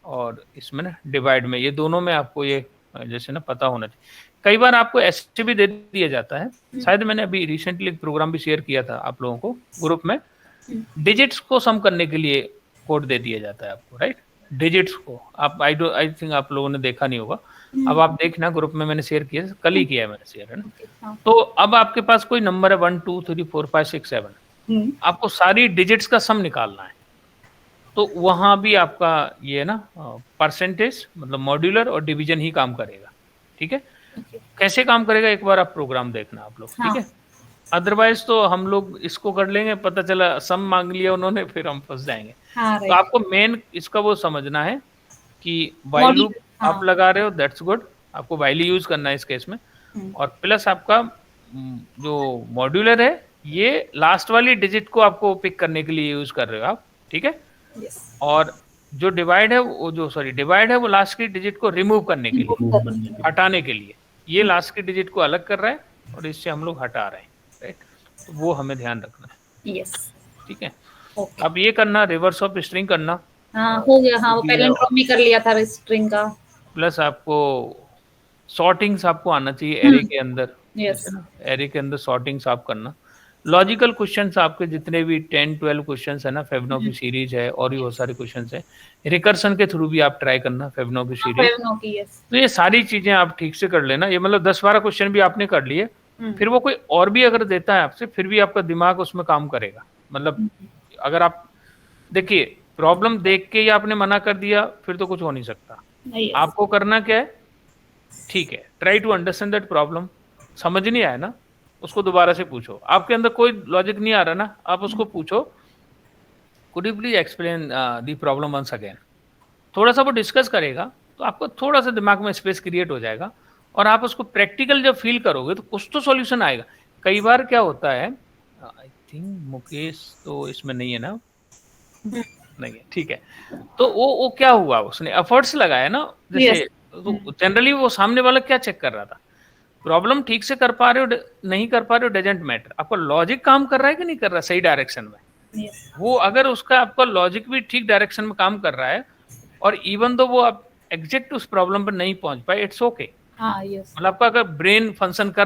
और इसमें ना डिवाइड में, ये दोनों में आपको ये जैसे ना पता होना चाहिए। कई बार आपको ऐसे भी दे दिया जाता है, शायद मैंने अभी रिसेंटली एक प्रोग्राम भी शेयर किया था आप लोगों को ग्रुप में, डिजिट्स को सम करने के लिए कोड दे दिया जाता है आपको, राइट? डिजिट्स को आप आई थिंक आप लोगों ने देखा नहीं होगा, अब आप देखना, ग्रुप में मैंने शेयर किया, कल ही किया है मैंने शेयर, है ना? तो अब आपके पास कोई नंबर है 1 2 3 4 5 6 7, आपको सारी डिजिट्स का सम निकालना है। तो वहां भी आपका ये ना परसेंटेज मतलब मॉड्यूलर और डिवीजन ही काम करेगा, ठीक है? कैसे काम करेगा एक बार आप प्रोग्राम देखना आप लोग, ठीक है? अदरवाइज तो हम लोग इसको कर लेंगे, पता चला सम मांग लिया उन्होंने, फिर हम फंस जाएंगे। तो आपको मेन इसका वो समझना है कि वाइल लूप आप लगा रहे हो, दैट्स गुड, आपको वाइल यूज करना है इस केस में। और प्लस आपका जो मॉड्यूलर है ये लास्ट वाली डिजिट को आपको पिक करने के लिए यूज कर रहे हो आप, ठीक है? और जो डिवाइड है वो लास्ट की डिजिट को रिमूव करने के लिए, हटाने के लिए, ये लास्ट की डिजिट को अलग कर रहा है और इससे हम लोग हटा रहे हैं, राइट? तो वो हमें ध्यान रखना है, ठीक है? अब ये करना, रिवर्स ऑफ स्ट्रिंग करना, हो गया। हाँ, वो पैलिंड्रोम कर लिया था स्ट्रिंग का। प्लस आपको सॉर्टिंग्स आपको आना चाहिए एरे के अंदर, एरे के अंदर सॉर्टिंग्स आप करना। लॉजिकल क्वेश्चंस आपके जितने भी 10-12 क्वेश्चंस है ना, फेबनो की सीरीज है और भी बहुत सारे क्वेश्चंस है, रिकर्सन के थ्रू भी आप ट्राई करना फेबनो की सीरीज। तो ये सारी चीजें आप ठीक से कर लेना। ये मतलब 10-12 क्वेश्चन भी आपने कर लिए, फिर वो कोई और भी अगर देता है आपसे, फिर भी आपका दिमाग उसमें काम करेगा। मतलब अगर आप देखिए, प्रॉब्लम देख के ही आपने मना कर दिया फिर तो कुछ हो नहीं सकता। आपको करना क्या है, ठीक है, try to understand that problem. समझ नहीं आया ना, उसको दोबारा से पूछो। आपके अंदर कोई लॉजिक नहीं आ रहा ना, आप उसको पूछो, could you please explain the problem once again. थोड़ा सा वो डिस्कस करेगा तो आपको थोड़ा सा दिमाग में स्पेस क्रिएट हो जाएगा, और आप उसको प्रैक्टिकल जब फील करोगे तो कुछ तो सॉल्यूशन आएगा। कई बार क्या होता है, आई थिंक मुकेश तो इसमें नहीं है ना, नहीं है, ठीक है, तो वो क्या हुआ, उसने एफर्ट्स लगाया ना, जैसे तो जनरली वो सामने वाला क्या चेक कर रहा था, प्रॉब्लम ठीक से कर पा रहे हो नहीं कर पा रहे हो डजंट मैटर, आपका लॉजिक काम कर रहा है कि नहीं कर रहा है सही डायरेक्शन में। वो अगर उसका आपका लॉजिक भी ठीक डायरेक्शन में काम कर रहा है, और इवन दो वो आप एग्जैक्ट उस प्रॉब्लम पर नहीं पहुंच पाए, इट्स ओके। मतलब आपका अगर ब्रेन फंक्शन कर